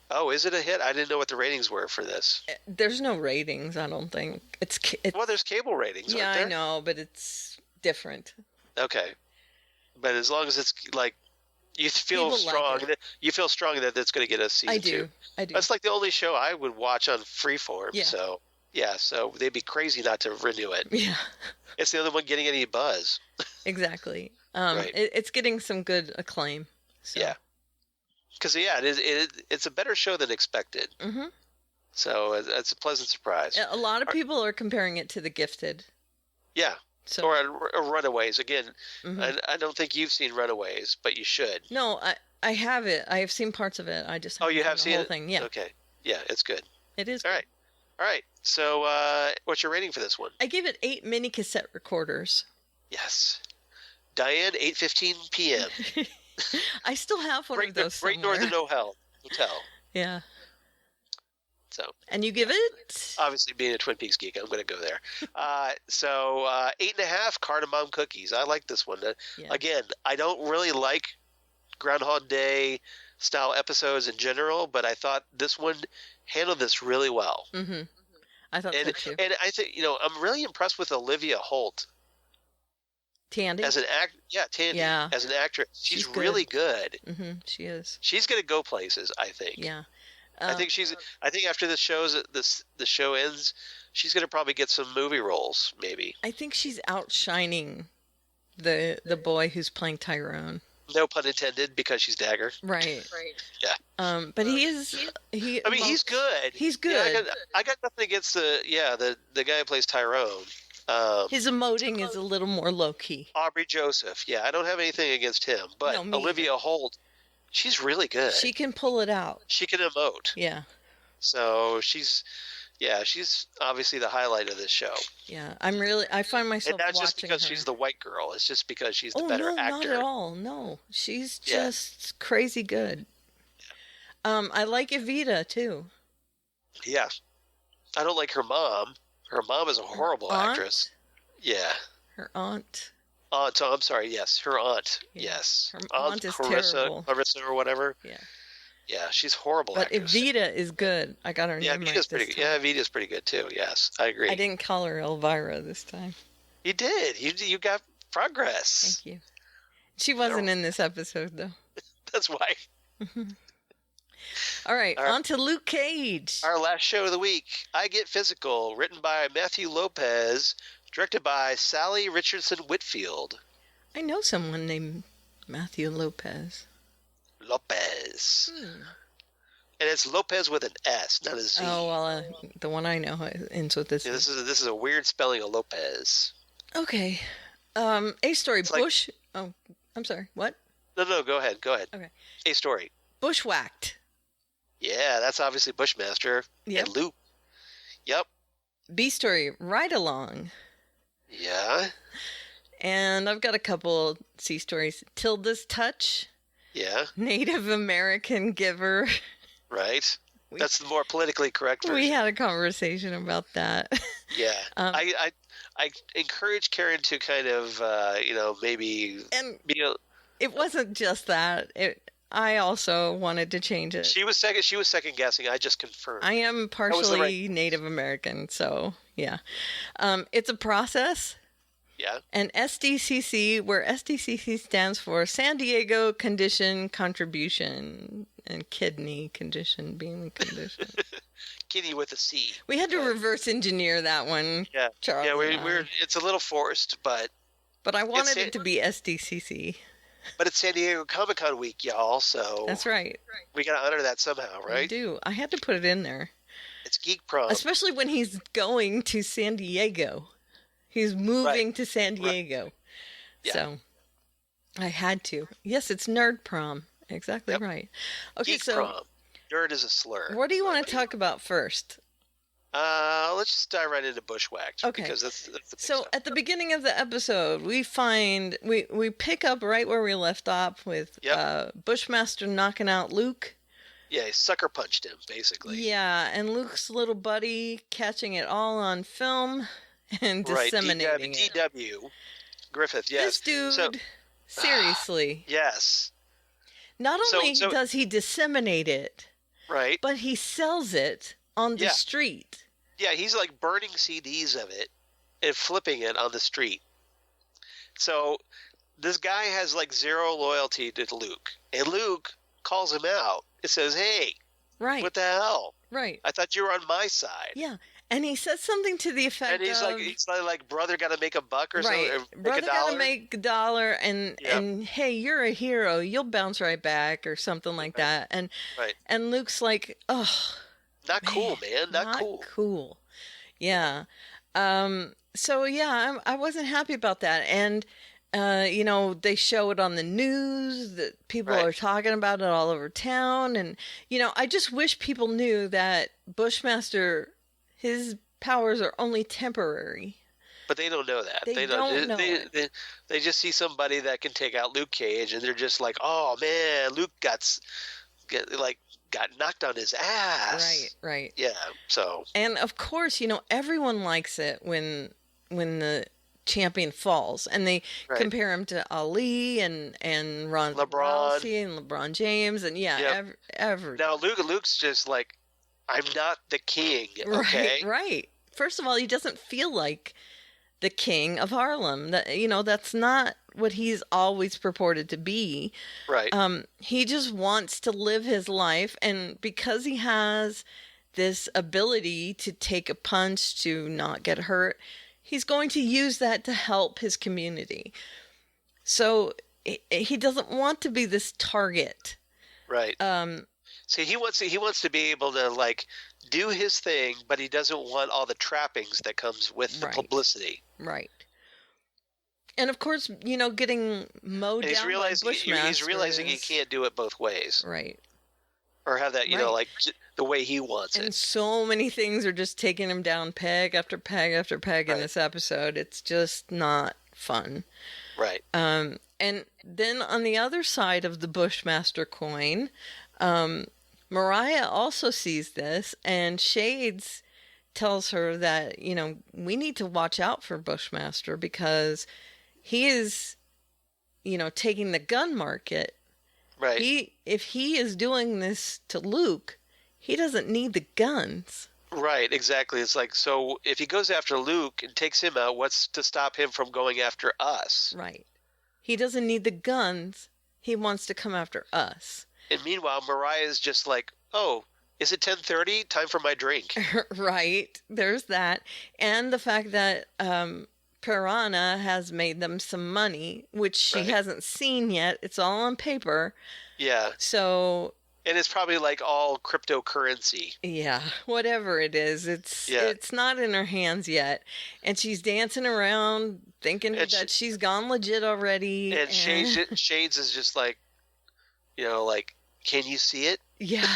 Oh, is it a hit? I didn't know what the ratings were for this. There's no ratings, I don't think. It's well, there's cable ratings, yeah, aren't there? I know, but it's different. Okay. But as long as it's like you feel People strong, like it. you feel strong that it's going to get a season 2. I do. That's like the only show I would watch on Freeform. Yeah. So they'd be crazy not to renew it. Yeah. It's the only one getting any buzz. Exactly. Right. It's getting some good acclaim. So. Yeah. Because it's a better show than expected. Mm-hmm. So it's a pleasant surprise. A lot of people are comparing it to The Gifted. Yeah. So. Or Runaways. Again, Mm-hmm. I don't think you've seen Runaways, but you should. No, I have it. I have seen parts of it. I just haven't you have seen seen the whole it? thing. Yeah. Okay. Yeah, it's good. It is. All good. right. So what's your rating for this one? I give it 8 mini cassette recorders. Yes. Diane, 8:15 p.m. I still have one of those somewhere. Great Northern Hotel. Yeah. So. And you give it? Obviously, being a Twin Peaks geek, I'm going to go there. 8.5 cardamom cookies. I like this one. Yeah. Again, I don't really like Groundhog Day style episodes in general, but I thought this one handled this really well. Mm-hmm. I thought so too. And I think I'm really impressed with Olivia Holt. Tandy? As an Tandy. Yeah. As an actress, she's good. really good. Mm-hmm. She is. She's going to go places, I think. Yeah. I think after the show ends, she's going to probably get some movie roles, maybe. I think she's outshining the boy who's playing Tyrone. No pun intended, because she's Dagger. Right. Yeah. But he's good. He's good. Yeah, I got nothing against the guy who plays Tyrone. His emoting is a little more low key. Aubrey Joseph. Yeah, I don't have anything against him, but Olivia Holt, she's really good. She can pull it out. She can emote. Yeah. So she's obviously the highlight of this show. Yeah, I find myself watching her. And not just because she's the white girl. It's just because she's the better actor. No, not at all. No, she's just crazy good. I like Evita too. Yeah. I don't like her mom. Her mom is a horrible actress. Yeah. Her aunt. Aunt, I'm sorry, yes. Her aunt, yes. Her aunt is terrible. Clarissa or whatever. Yeah. Yeah, she's horrible But actress. Evita is good. I got her name right this time. Yeah, Evita's pretty good too, yes. I agree. I didn't call her Elvira this time. You did. You got progress. Thank you. She wasn't in this episode, though. That's why. All right, on to Luke Cage. Our last show of the week, I Get Physical, written by Matthew Lopez, directed by Sally Richardson Whitfield. I know someone named Matthew Lopez. Lopez. And it's Lopez with an S, not a Z. Oh, well, the one I know ends with this. Yeah, this is a weird spelling of Lopez. Okay. A story. It's Bush. Oh, I'm sorry. What? No, go ahead. Okay. A story. Bushwhacked. Yeah, that's obviously Bushmaster. Yep. And Luke. Yep. B story. Ride along. Yeah. And I've got a couple C stories. Tilda's Touch. Yeah. Native American Giver. Right. That's the more politically correct version. We had a conversation about that. Yeah. I encourage Karen to kind of, maybe... And be it wasn't just that. I also wanted to change it. She was second guessing. I just confirmed. I am partially Native American, so yeah. It's a process. Yeah. And SDCC, where SDCC stands for San Diego Condition Contribution, and kidney condition being the condition. Kidney with a C. We had to reverse engineer that one. Yeah. Charles. Yeah, it's a little forced, but I wanted it to be SDCC. But it's San Diego Comic-Con week, y'all, so... That's right. We gotta honor that somehow, right? I do. I had to put it in there. It's Geek Prom. Especially when he's going to San Diego. He's moving to San Diego. Right. Yeah. So, I had to. Yes, it's Nerd Prom. Exactly right. Okay, Geek Prom. Nerd is a slur. What do you want to talk about first? Let's just dive right into Bushwhacked. Okay. Because that's the big so stuff. at the beginning of the episode, we pick up right where we left off with Bushmaster knocking out Luke. Yeah, he sucker punched him, basically. Yeah, and Luke's little buddy catching it all on film and disseminating it. DW. Griffith, yes. This dude, seriously. Yes. Not only does he disseminate it, right, but he sells it on the street. Yeah, he's like burning CDs of it and flipping it on the street. So this guy has like zero loyalty to Luke. And Luke calls him out. It says, hey, what the hell? Right. I thought you were on my side. Yeah. And he says something to the effect and he's like, brother got to make a buck or something. Or brother got to make a dollar and hey, you're a hero. You'll bounce right back or something like that. And and Luke's like, oh, not cool, man. Not cool. Cool. Yeah. So yeah, I wasn't happy about that. And they show it on the news, that people are talking about it all over town. And, I just wish people knew that Bushmaster, his powers are only temporary. But they don't know that. They don't know it. They just see somebody that can take out Luke Cage, and they're just like, oh, man, Luke got knocked on his ass. Right. Yeah, so. And, of course, everyone likes it when the champion falls, and they compare him to Ali and Ronda Rousey and LeBron James, and every now Luke's just like, I'm not the king, okay? Right. First of all, he doesn't feel like the king of Harlem. That's not what he's always purported to be. Right. He just wants to live his life, and because he has this ability to take a punch to not get hurt, he's going to use that to help his community. So he doesn't want to be this target. Right. So he wants to be able to like do his thing, but he doesn't want all the trappings that comes with the publicity. Right. And of course, getting mowed down by Bushmaster. He's realizing he can't do it both ways. Right. Or have that, like the way he wants it. And so many things are just taking him down peg after peg after peg in this episode. It's just not fun. Right. And then on the other side of the Bushmaster coin, Mariah also sees this, and Shades tells her that, we need to watch out for Bushmaster because he is, taking the gun market. Right. If he is doing this to Luke, he doesn't need the guns. Right, exactly. It's like, so if he goes after Luke and takes him out, what's to stop him from going after us? Right. He doesn't need the guns. He wants to come after us. And meanwhile, Mariah's just like, oh, is it 10:30? Time for my drink. Right. There's that. And the fact that Piranha has made them some money, which she hasn't seen yet. It's all on paper. Yeah. So... And it's probably like all cryptocurrency. Yeah, whatever it is, it's not in her hands yet, and she's dancing around thinking that she's gone legit already. And Shades is just like, like, can you see it? Yeah,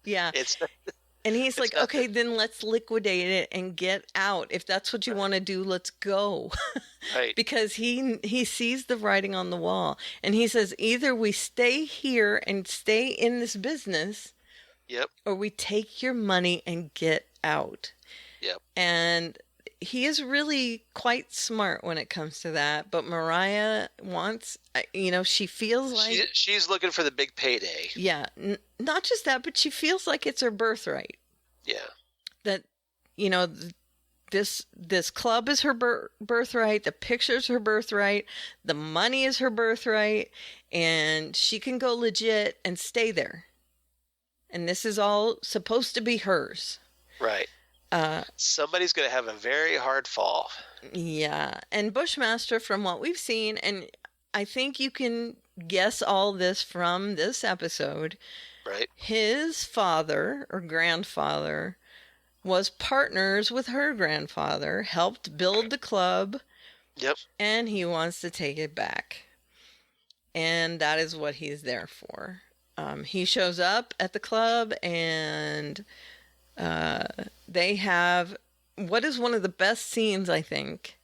yeah. And he's like, okay, then let's liquidate it and get out. If that's what you want to do, let's go. Right. Because he sees the writing on the wall. And he says, either we stay here and stay in this business, Yep. or we take your money and get out. Yep. And he is really quite smart when it comes to that. But Mariah wants, she feels like... She's looking for the big payday. Yeah. Not just that, but she feels like it's her birthright. Yeah. That, this club is her birthright. The picture's her birthright. The money is her birthright. And she can go legit and stay there. And this is all supposed to be hers. Right. Somebody's going to have a very hard fall. Yeah. And Bushmaster, from what we've seen, and I think you can guess all this from this episode. Right. His father or grandfather was partners with her grandfather, helped build the club. Yep. And he wants to take it back. And that is what he's there for. He shows up at the club, and they have what is one of the best scenes, I think,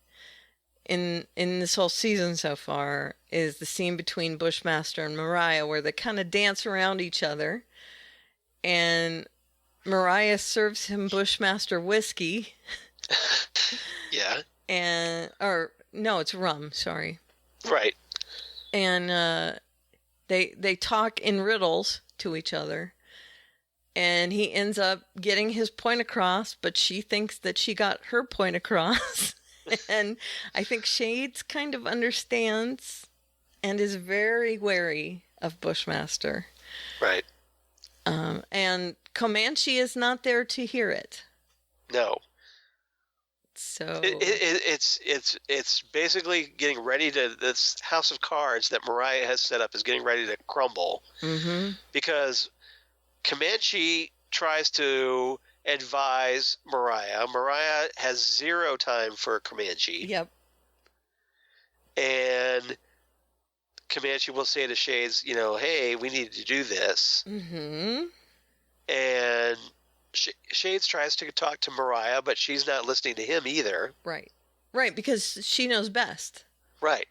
in this whole season so far, is the scene between Bushmaster and Mariah, where they kind of dance around each other, and Mariah serves him Bushmaster whiskey. Yeah. No, it's rum, sorry. Right. And they talk in riddles to each other. And he ends up getting his point across, but she thinks that she got her point across. And I think Shades kind of understands and is very wary of Bushmaster. Right. And Comanche is not there to hear it. No. So it's basically getting ready to, this house of cards that Mariah has set up is getting ready to crumble. Mm-hmm. Because Comanche tries to advise Mariah. Mariah has zero time for Comanche. Yep. And Comanche will say to Shades, hey, we need to do this. Mm-hmm. And Shades tries to talk to Mariah, but she's not listening to him either. Right. Right, because she knows best. Right.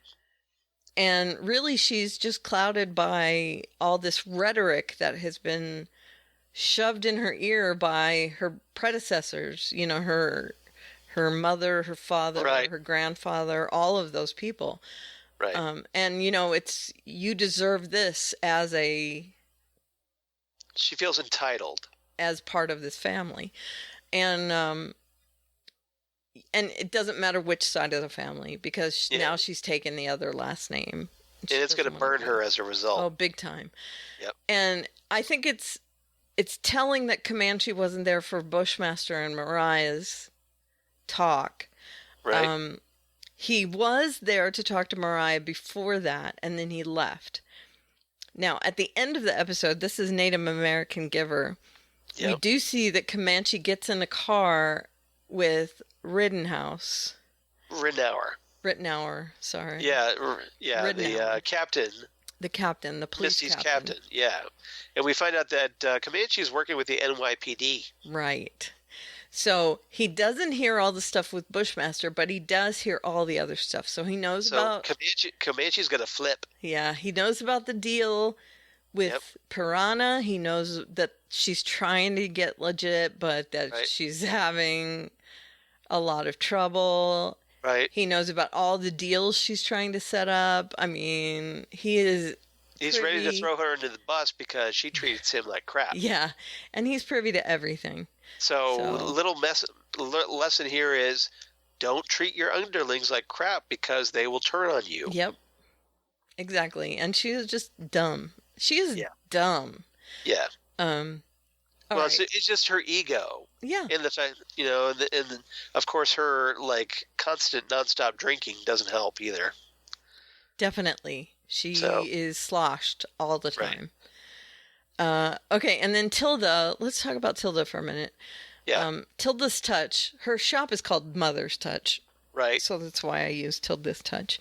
And really, she's just clouded by all this rhetoric that has been shoved in her ear by her predecessors, her mother, her father, right. her grandfather, all of those people. Right. And, it's, you deserve this she feels entitled. As part of this family. And it doesn't matter which side of the family, because now she's taken the other last name. And it's going to burn her as a result. Oh, big time. Yep. And I think it's telling that Comanche wasn't there for Bushmaster and Mariah's talk. Right. He was there to talk to Mariah before that, and then he left. Now, at the end of the episode, this is Native American Giver. Yep. We do see that Comanche gets in a car with Rittenhouse. Rittenhour, sorry. Yeah, the captain. The captain, the police Misty's captain. Yeah. And we find out that Comanche is working with the NYPD. Right. So he doesn't hear all the stuff with Bushmaster, but he does hear all the other stuff. So he knows about... Comanche's going to flip. Yeah, he knows about the deal with Piranha. He knows that she's trying to get legit, but that she's having a lot of trouble. Right. He knows about all the deals she's trying to set up. I mean, he's ready to throw her into the bus because she treats him like crap. Yeah, and he's privy to everything. So little lesson here is, don't treat your underlings like crap because they will turn on you. Yep, exactly. And she is just dumb. She is dumb. Yeah. Well, it's just her ego. Yeah. And the fact, and of course her constant nonstop drinking doesn't help either. Definitely. She is sloshed all the time. Right. Okay, and then Tilda. Let's talk about Tilda for a minute. Yeah. Tilda's Touch. Her shop is called Mother's Touch. Right. So that's why I use Tilda's Touch.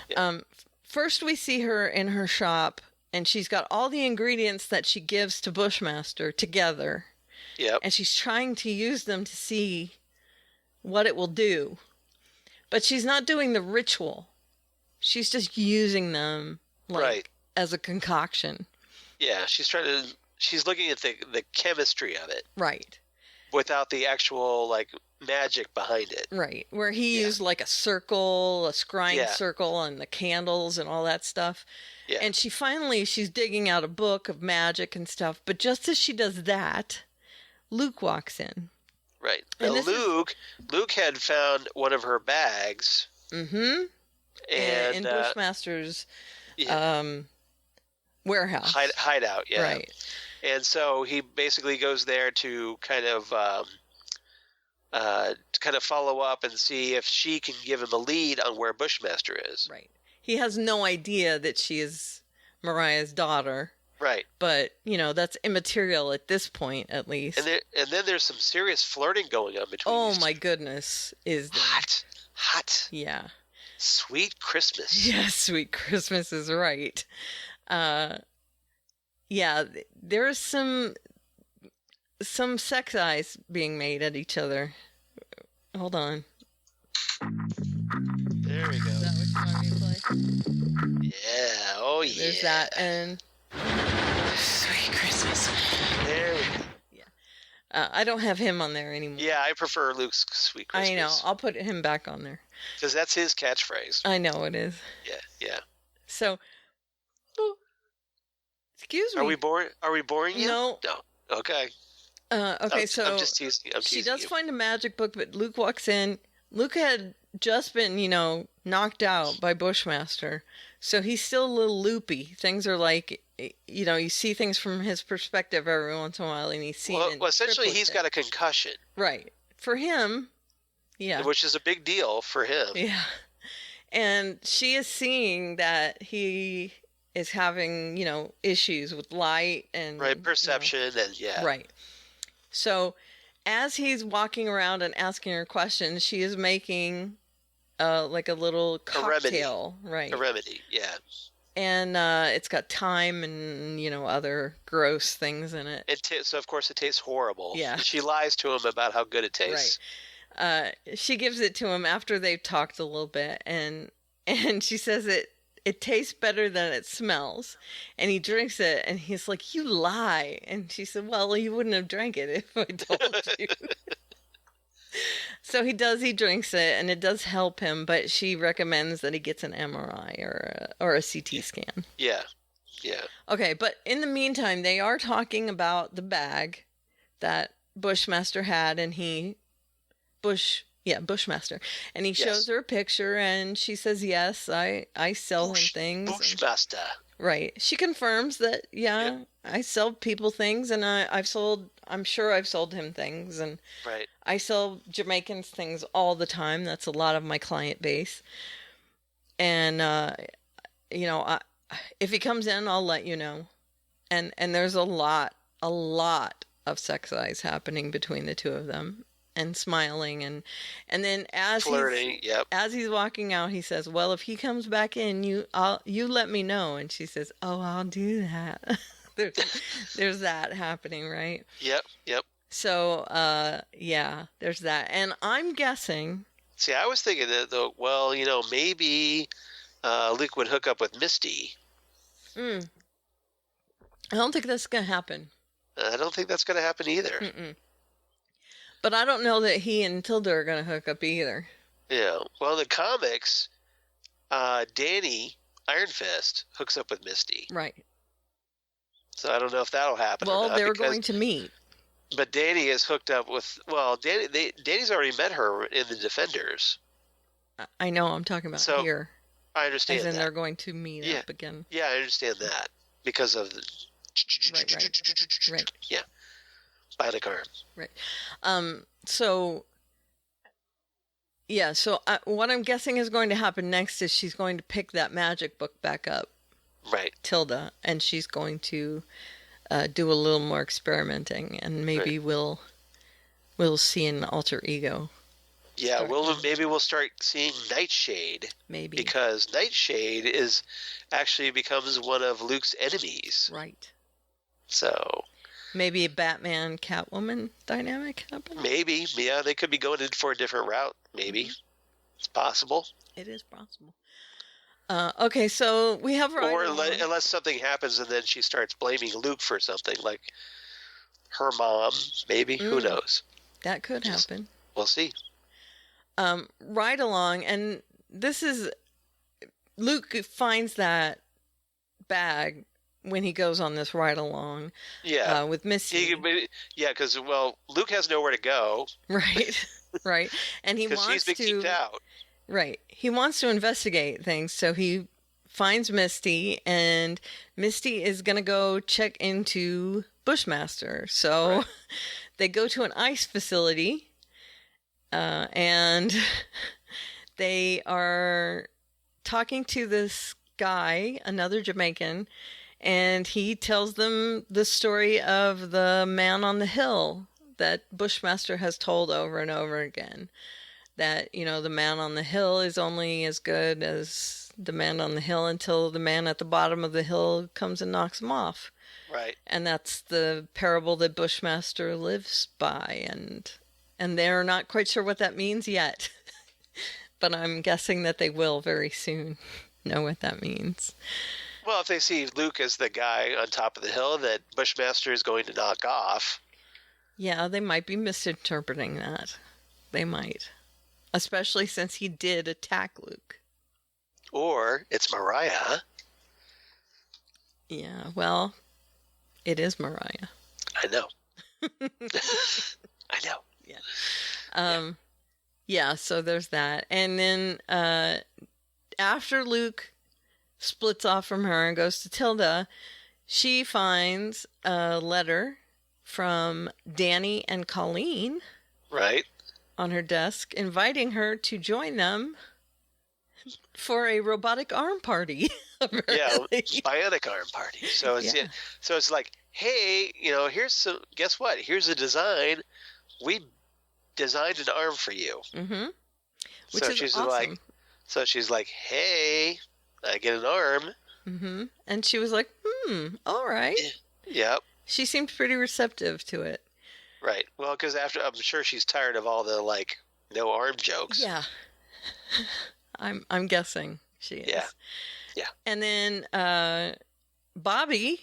Yeah. First we see her in her shop, and she's got all the ingredients that she gives to Bushmaster together. Yep. And she's trying to use them to see what it will do. But she's not doing the ritual. She's just using them as a concoction. Yeah, she's trying to she's looking at the chemistry of it, Right. without the actual like magic behind it. Right. Where he used like a circle, a scrying circle, and the candles and all that stuff. Yeah. And she's digging out a book of magic and stuff. But just as she does that, Luke walks in. Right. Now Luke had found one of her bags. Mm-hmm. And in Bushmaster's warehouse. Hideout, yeah. Right. And so he basically goes there to kind of follow up and see if she can give him a lead on where Bushmaster is. Right. He has no idea that she is Mariah's daughter. Right. But, that's immaterial at this point, at least. And then there's some serious flirting going on between Oh, these my two. goodness. Is there? Hot. Yeah. Sweet Christmas. Yes, Sweet Christmas is right. Yeah, there's some sex eyes being made at each other. Hold on. There we go. Is that what you want me to play? Yeah. Oh, yeah. There's that, and Sweet Christmas. There we go. I don't have him on there anymore. Yeah, I prefer Luke's Sweet Christmas. I know. I'll put him back on there. Because that's his catchphrase. I know it is. Yeah. So, excuse me. Are we boring you? No. Okay. Okay, so I'm just teasing. she does you. find a magic book, but Luke walks in. Luke had just been, knocked out by Bushmaster, so he's still a little loopy. Things are like, you see things from his perspective every once in a while, and he's seen. Well, essentially, he's got a concussion. Right. For him, yeah. Which is a big deal for him. Yeah. And she is seeing that he is having, issues with light and... Right, perception and, yeah. Right. So, as he's walking around and asking her questions, she is making, like a little cocktail. Right. A remedy, yeah. And it's got thyme and, other gross things in it. So, of course, it tastes horrible. Yeah. She lies to him about how good it tastes. Right. She gives it to him after they've talked a little bit, and she says it tastes better than it smells. And he drinks it, and he's like, "You lie." And she said, "Well, you wouldn't have drank it if I told you." So he drinks it, and it does help him, but she recommends that he gets an MRI or a CT scan. Yeah. Okay, but in the meantime, they are talking about the bag that Bushmaster had, and Bushmaster. And he shows her a picture, and she says, "Yes, I sell him things." Bushmaster. Right. She confirms that, I sell people things, and I'm sure I've sold him things, and right. I sell Jamaicans things all the time. That's a lot of my client base. And, if he comes in, I'll let you know. And there's a lot of sex eyes happening between the two of them, and smiling, and then as flirting, as he's walking out, he says, "Well, if he comes back in, you let me know." And she says, "Oh, I'll do that." there's that happening, right? Yep. So, there's that, and I'm guessing. See, I was thinking that though. Well, maybe Luke would hook up with Misty. I don't think that's gonna happen. I don't think that's going to happen either. Mm-mm. But I don't know that he and Tilda are going to hook up either. Yeah. Well, in the comics, Danny, Iron Fist, hooks up with Misty. Right. So I don't know if that'll happen. Well, or not, they're going to meet. But Danny is hooked up with. Well, Danny's already met her in the Defenders. I know. I'm talking about here. I understand. As in that. they're going to meet up again. Yeah, I understand that because of the. Right. Yeah. Bionic arm. Right. So what I'm guessing is going to happen next is she's going to pick that magic book back up. Right. Tilda, and she's going to do a little more experimenting, and maybe we'll see an alter ego. Yeah, maybe we'll start seeing Nightshade. Maybe. Because Nightshade becomes one of Luke's enemies. Right. So maybe a Batman Catwoman dynamic happen? Maybe. Yeah, they could be going in for a different route. Maybe. It's possible. It is possible. Okay, so we have unless something happens and then she starts blaming Luke for something, like her mom, maybe. Who knows? That could happen. We'll see. Ride along, and this is Luke finds that bag when he goes on this ride along. Yeah, with Misty. Because Luke has nowhere to go. Right, right, and he wants she's been kicked out. Right, he wants to investigate things, so he finds Misty, and Misty is gonna go check into Bushmaster. So they go to an ice facility, and they are talking to this guy, another Jamaican, and he tells them the story of the man on the hill that Bushmaster has told over and over again. That, the man on the hill is only as good as the man on the hill until the man at the bottom of the hill comes and knocks him off. Right. And that's the parable that Bushmaster lives by, and they're not quite sure what that means yet. But I'm guessing that they will very soon know what that means. Well, if they see Luke as the guy on top of the hill that Bushmaster is going to knock off. Yeah, they might be misinterpreting that. They might. Especially since he did attack Luke. Or it's Mariah. Yeah, well, it is Mariah. I know. I know. Yeah. Yeah, so there's that. And then after Luke splits off from her and goes to Tilda, she finds a letter from Danny and Colleen. Right. On her desk, inviting her to join them for a robotic arm party. Yeah, bionic arm party. So it's like, hey, guess what? Here's a design. We designed an arm for you. Mm-hmm. Which so is she's awesome. she's like, hey, I get an arm. Mm-hmm. And she was like, all right. Yep. She seemed pretty receptive to it. Right. Well, because I'm sure she's tired of all the no arm jokes. Yeah. I'm guessing she is. Yeah. Yeah. And then Bobby.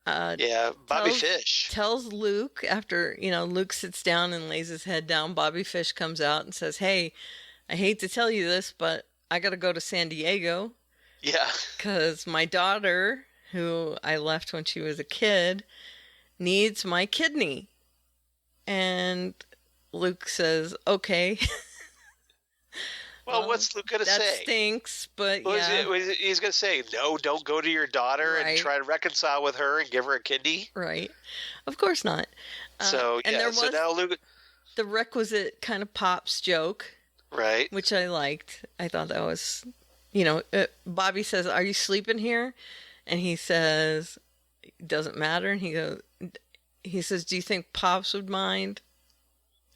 Bobby Fish tells Luke after Luke sits down and lays his head down. Bobby Fish comes out and says, "Hey, I hate to tell you this, but I got to go to San Diego. Yeah. Because my daughter, who I left when she was a kid, needs my kidney." And Luke says, "Okay." Well, what's Luke going to say? That stinks, but he's going to say, no, don't go to your daughter and try to reconcile with her and give her a kidney? Right. Of course not. So now Luke... the requisite kind of Pops joke. Right. Which I liked. I thought that was, Bobby says, "Are you sleeping here?" And he says, "It doesn't matter." And he says, "Do you think Pops would mind?"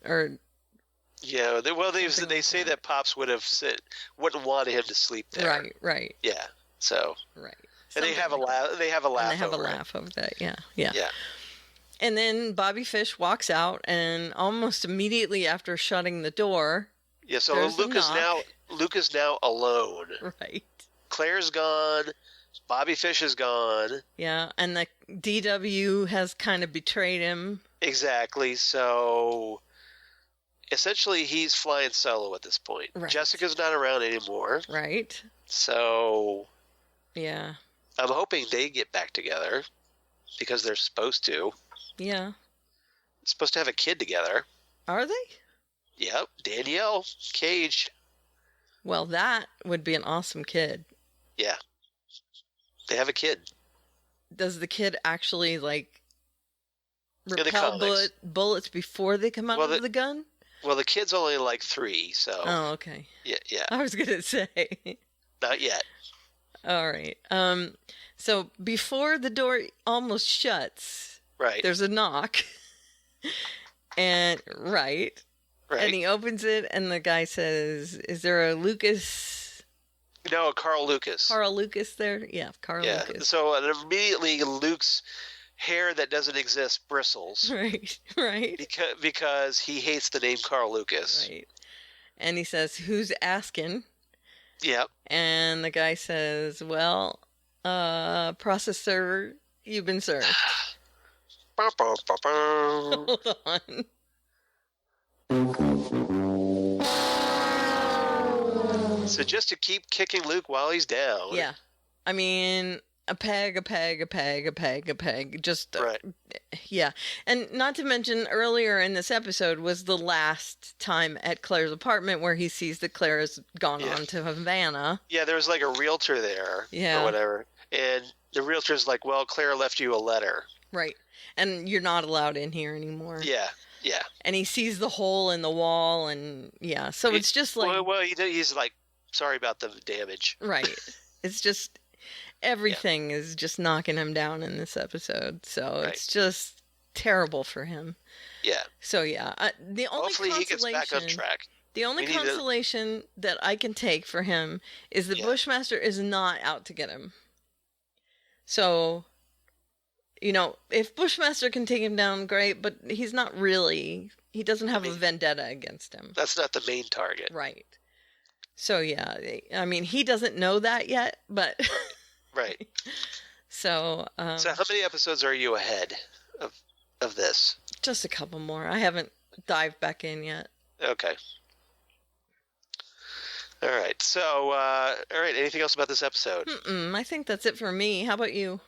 Or... Yeah, they say that Pops wouldn't want him to sleep there. Right. Yeah. So. Right. And they have a laugh. They have a laugh. And they have a laugh over that. Yeah. And then Bobby Fish walks out, and almost immediately after shutting the door. Yeah. So Luke is now alone. Right. Claire's gone. Bobby Fish is gone. Yeah, and the DW has kind of betrayed him. Exactly. So. Essentially, he's flying solo at this point. Right. Jessica's not around anymore. Right. So... Yeah. I'm hoping they get back together. Because they're supposed to. Yeah. Supposed to have a kid together. Are they? Yep. Danielle Cage. Well, that would be an awesome kid. Yeah. They have a kid. Does the kid actually, repel bullets before they come out of the gun? Well, the kid's only 3, so... Oh, okay. Yeah. I was going to say. Not yet. All right. So before the door almost shuts... Right. There's a knock. And... Right. And he opens it, and the guy says, "Is there a Lucas?" No, Carl Lucas. Carl Lucas there? Yeah, Carl Lucas. Yeah, so immediately Luke's... hair that doesn't exist bristles. Right. Because he hates the name Carl Lucas. Right. And he says, "Who's asking?" Yep. And the guy says, well, process server, you've been served. Hold on. So just to keep kicking Luke while he's down. Yeah. I mean, a peg. Just, right. Yeah. And not to mention, earlier in this episode was the last time at Claire's apartment where he sees that Claire has gone on to Havana. Yeah, there was like a realtor there. Yeah. Or whatever. And the realtor's like, well, Claire left you a letter. Right. And you're not allowed in here anymore. Yeah. Yeah. And he sees the hole in the wall, and so it's just like... Well, he's like, sorry about the damage. Right. It's just... Everything is just knocking him down in this episode. So it's just terrible for him. Yeah. So, the only hopefully he gets back on track. The only consolation that I can take for him is that Bushmaster is not out to get him. So... if Bushmaster can take him down, great, but he's not really... He doesn't have a vendetta against him. That's not the main target. Right. So, I mean, he doesn't know that yet, but... Right. So... so how many episodes are you ahead of this? Just a couple more. I haven't dived back in yet. Okay. All right. So, all right, anything else about this episode? I think that's it for me. How about you?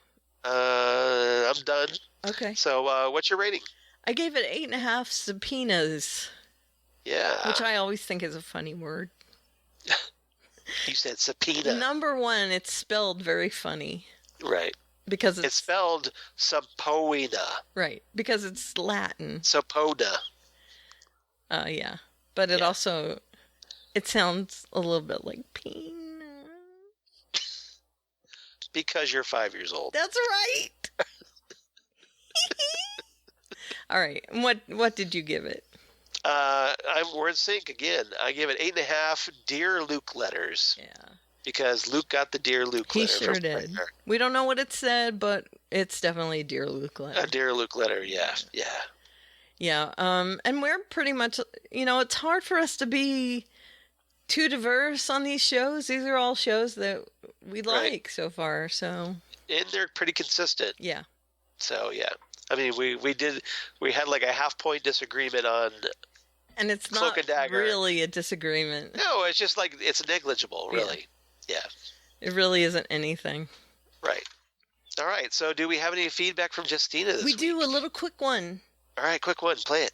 I'm done. Okay. So, what's your rating? I gave it 8.5 subpoenas. Yeah. Which I always think is a funny word. You said subpoena. Number one, it's spelled very funny. Right. Because it's spelled subpoena. Right. Because it's Latin. Subpoena. Yeah. But it also, it sounds a little bit like peanut. Because you're 5 years old. That's right. All right. What did you give it? We're in sync again. I give it 8.5 Dear Luke letters. Yeah. Because Luke got the Dear Luke letter. He sure did. We don't know what it said, but it's definitely a Dear Luke letter. A Dear Luke letter, yeah. Yeah. And we're pretty much, it's hard for us to be too diverse on these shows. These are all shows that we like so far, so. And they're pretty consistent. Yeah. So, yeah. I mean, we had like a half-point disagreement on and it's Cloak not and Dagger. Really a disagreement. No, it's just like, it's negligible, really. Yeah. It really isn't anything. Right. All right, so do we have any feedback from Justina this week? We do, a little quick one. All right, quick one. Play it.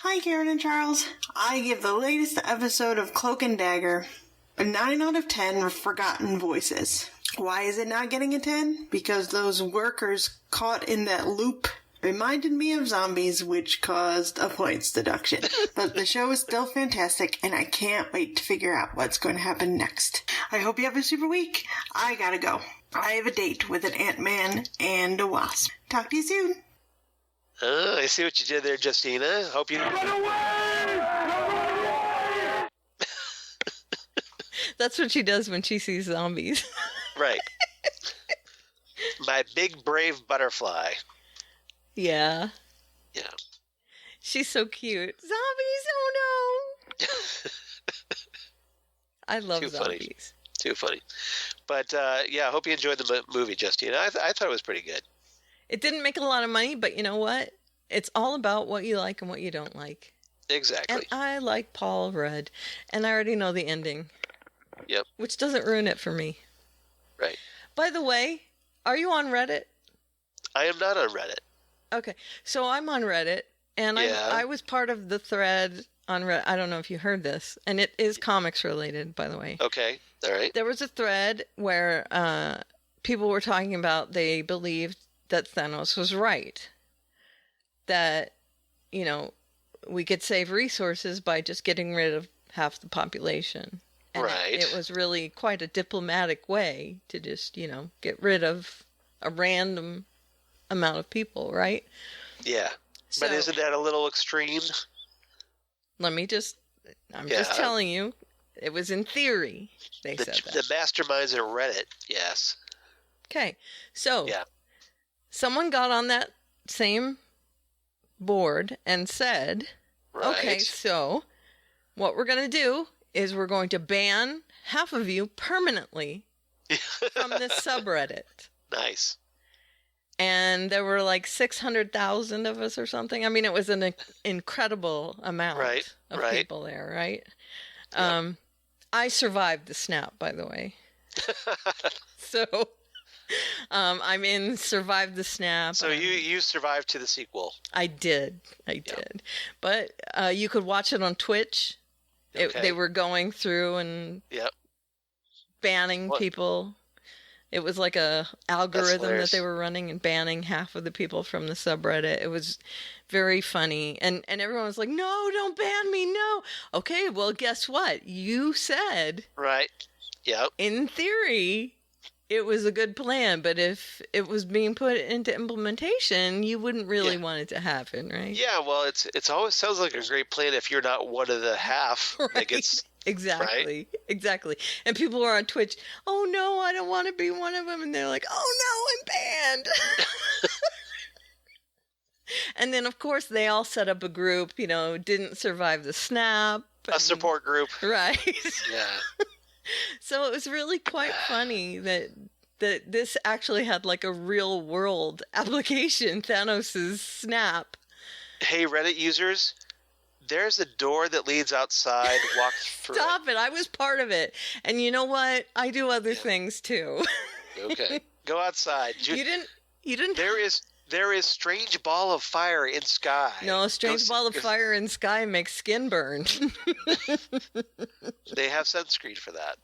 Hi, Karen and Charles. I give the latest episode of Cloak and Dagger a 9 out of 10 forgotten voices. Why is it not getting a 10? Because those workers caught in that loop reminded me of zombies, which caused a points deduction. But the show is still fantastic, and I can't wait to figure out what's going to happen next. I hope you have a super week. I gotta go. I have a date with an Ant-Man and a Wasp. Talk to you soon. I see what you did there, Justina. Hope you... Run away! That's what she does when she sees zombies. Right. My big brave butterfly. Yeah. Yeah. She's so cute. Zombies! Oh no! I love Too zombies. Funny. Too funny. But I hope you enjoyed the movie, Justina. I thought it was pretty good. It didn't make a lot of money, but you know what? It's all about what you like and what you don't like. Exactly. And I like Paul Rudd, and I already know the ending. Yep. Which doesn't ruin it for me. Right. By the way, are you on Reddit? I am not on Reddit. Okay. So I'm on Reddit, and I was part of the thread on Reddit. I don't know if you heard this, and it is comics related, by the way. Okay. All right. There was a thread where people were talking about they believed that Thanos was right. That, we could save resources by just getting rid of half the population. And right. It was really quite a diplomatic way to just, get rid of a random amount of people, right? Yeah. But isn't that a little extreme? I'm just telling you, it was in theory they said that. The masterminds at Reddit, yes. Okay, so someone got on that same board and said, okay, so what we're going to do is we're going to ban half of you permanently from this subreddit. Nice. And there were like 600,000 of us or something. I mean, it was an incredible amount of people there, right? Yep. I survived the snap, by the way. So I'm in Survive the Snap. So you survived to the sequel. I did. But you could watch it on Twitch. Okay. They were going through and banning people. It was like a algorithm that they were running and banning half of the people from the subreddit. It was very funny. And everyone was like, no, don't ban me, no. Okay, well, guess what? You said. Right. Yep. In theory, it was a good plan, but if it was being put into implementation, you wouldn't really want it to happen, right? Yeah, well, it's always sounds like a great plan if you're not one of the half that gets... Exactly. And people are on Twitch, oh no, I don't want to be one of them. And they're like, oh no, I'm banned. And then, of course, they all set up a group, didn't survive the snap. A support group. Right. Yeah. So it was really quite funny that this actually had like a real world application, Thanos' snap. Hey, Reddit users. There's a door that leads outside. Walk through Stop it. I was part of it. And you know what? I do other things too. Okay. Go outside. You didn't. There is strange ball of fire in sky. No, strange ball of fire in sky makes skin burn. They have sunscreen for that.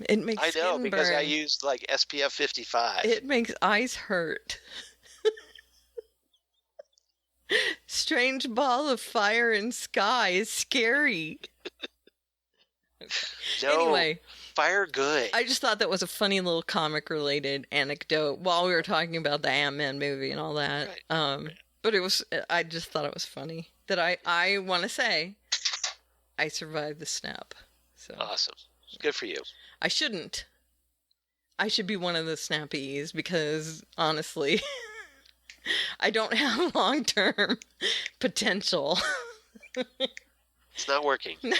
It makes skin burn. I know because I used like SPF 55. It makes eyes hurt. Strange ball of fire in sky is scary. No, anyway, fire good. I just thought that was a funny little comic related anecdote while we were talking about the Ant-Man movie and all that. Right. But I just thought it was funny that I want to say I survived the snap. So awesome. Good for you. I shouldn't. I should be one of the snappies because honestly, I don't have long-term potential. It's not working. You're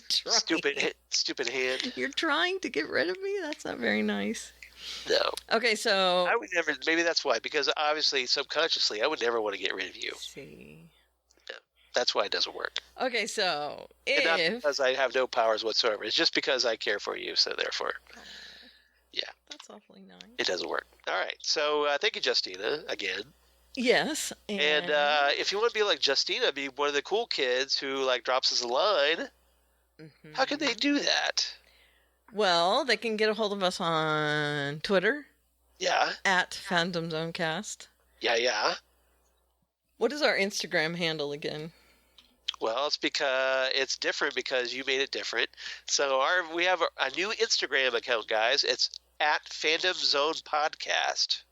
trying. Stupid hand. You're trying to get rid of me? That's not very nice. No. Okay, so I would never. Maybe that's why. Because obviously, subconsciously, I would never want to get rid of you. See. Yeah, that's why it doesn't work. Okay, so and not because I have no powers whatsoever. It's just because I care for you. So therefore. Yeah. That's awfully nice. It doesn't work. All right. So thank you, Justina, again. Yes. And if you want to be like Justina, be one of the cool kids who like drops us a line, how can they do that? Well, they can get a hold of us on Twitter. Yeah. At Phantom Zonecast. Yeah. What is our Instagram handle again? Well, it's different because you made it different. So we have a new Instagram account, guys. It's at Fandom Zone Podcast.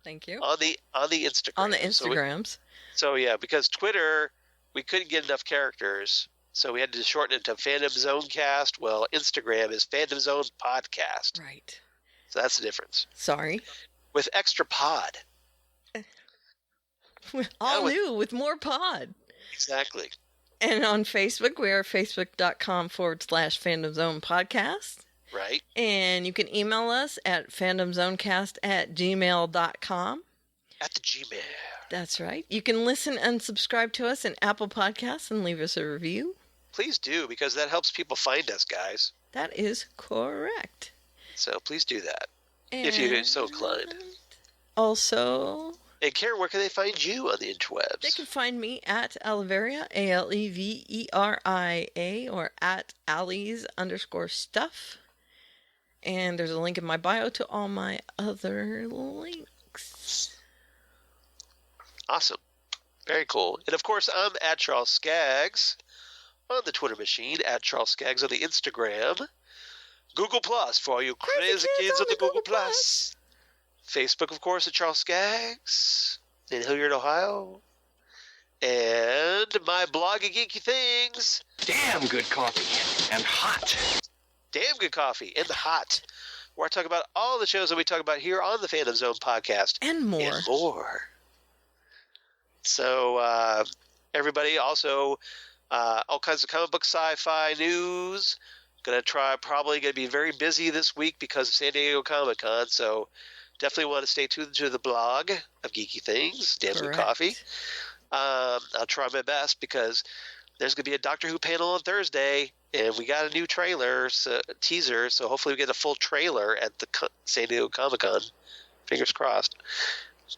Thank you. On the Instagram. On the Instagrams. So yeah, because Twitter, we couldn't get enough characters, so we had to shorten it to Fandom Zone Cast. Well, Instagram is Fandom Zone Podcast. Right. So that's the difference. Sorry. With extra pod. With more pod. Exactly. And on Facebook, we are facebook.com/Fandom Zone Podcast. Right. And you can email us at fandomzonecast@gmail.com. At the Gmail. That's right. You can listen and subscribe to us in Apple Podcasts and leave us a review. Please do, because that helps people find us, guys. That is correct. So please do that, if you're so inclined. Also... And Karen, where can they find you on the interwebs? They can find me at Aleveria, ALEVERIA, or at Alleys_stuff. And there's a link in my bio to all my other links. Awesome. Very cool. And of course, I'm at Charles Skaggs on the Twitter machine, at Charles Skaggs on the Instagram. Google Plus for all you crazy kids on the Google Plus. Facebook, of course, at Charles Skaggs in Hilliard, Ohio. And my blog of geeky things. Damn good coffee and hot. Damn good coffee and hot. Where I talk about all the shows that we talk about here on the Phantom Zone podcast. And more. So, everybody, also, all kinds of comic book sci-fi news, Probably gonna be very busy this week because of San Diego Comic-Con, so definitely want to stay tuned to the blog of Geeky Things, Damn Good Coffee. I'll try my best because there's going to be a Doctor Who panel on Thursday, and we got a new teaser, so hopefully we get a full trailer at the San Diego Comic-Con. Fingers crossed.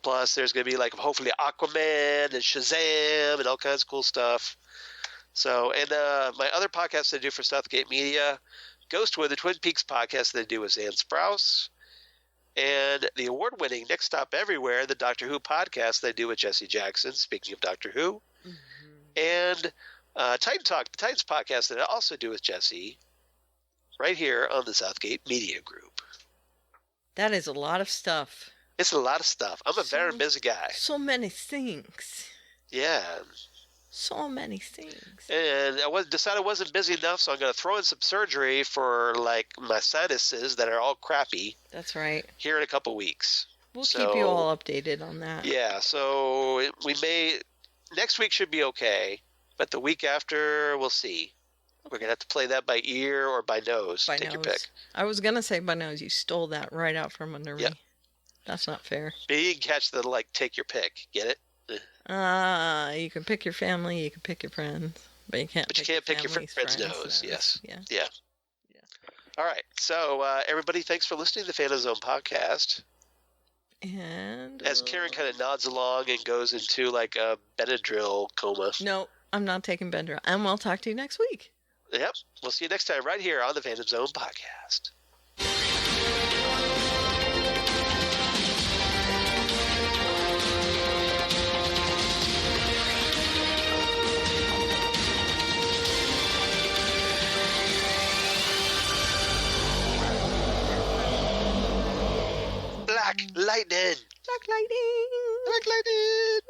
Plus, there's going to be, hopefully Aquaman and Shazam and all kinds of cool stuff. So, and my other podcast that I do for Southgate Media, Ghostwood, the Twin Peaks podcast that I do with Ann Sprouse, and the award-winning Next Stop Everywhere, the Doctor Who podcast that I do with Jesse Jackson, speaking of Doctor Who, and Titan Talk, the Titans podcast that I also do with Jesse, right here on the Southgate Media Group. That is a lot of stuff. It's a lot of stuff. I'm a very busy guy. So many things. Yeah. So many things. And I decided I wasn't busy enough, so I'm going to throw in some surgery for, my sinuses that are all crappy. That's right. Here in a couple weeks. We'll keep you all updated on that. Yeah, so next week should be okay, but the week after, we'll see. We're going to have to play that by ear or by nose. Take your pick. I was going to say by nose. You stole that right out from under me. That's not fair. You can catch the, take your pick. Get it? You can pick your family, you can pick your friends, but you can't pick your friend's nose. Yes. Yeah. All right. So, everybody, thanks for listening to the Phantom Zone podcast. And as Karen kind of nods along and goes into, a Benadryl coma. No, I'm not taking Benadryl. And we'll talk to you next week. Yep. We'll see you next time right here on the Phantom Zone podcast. Black lightning. Black lightning. Black lightning.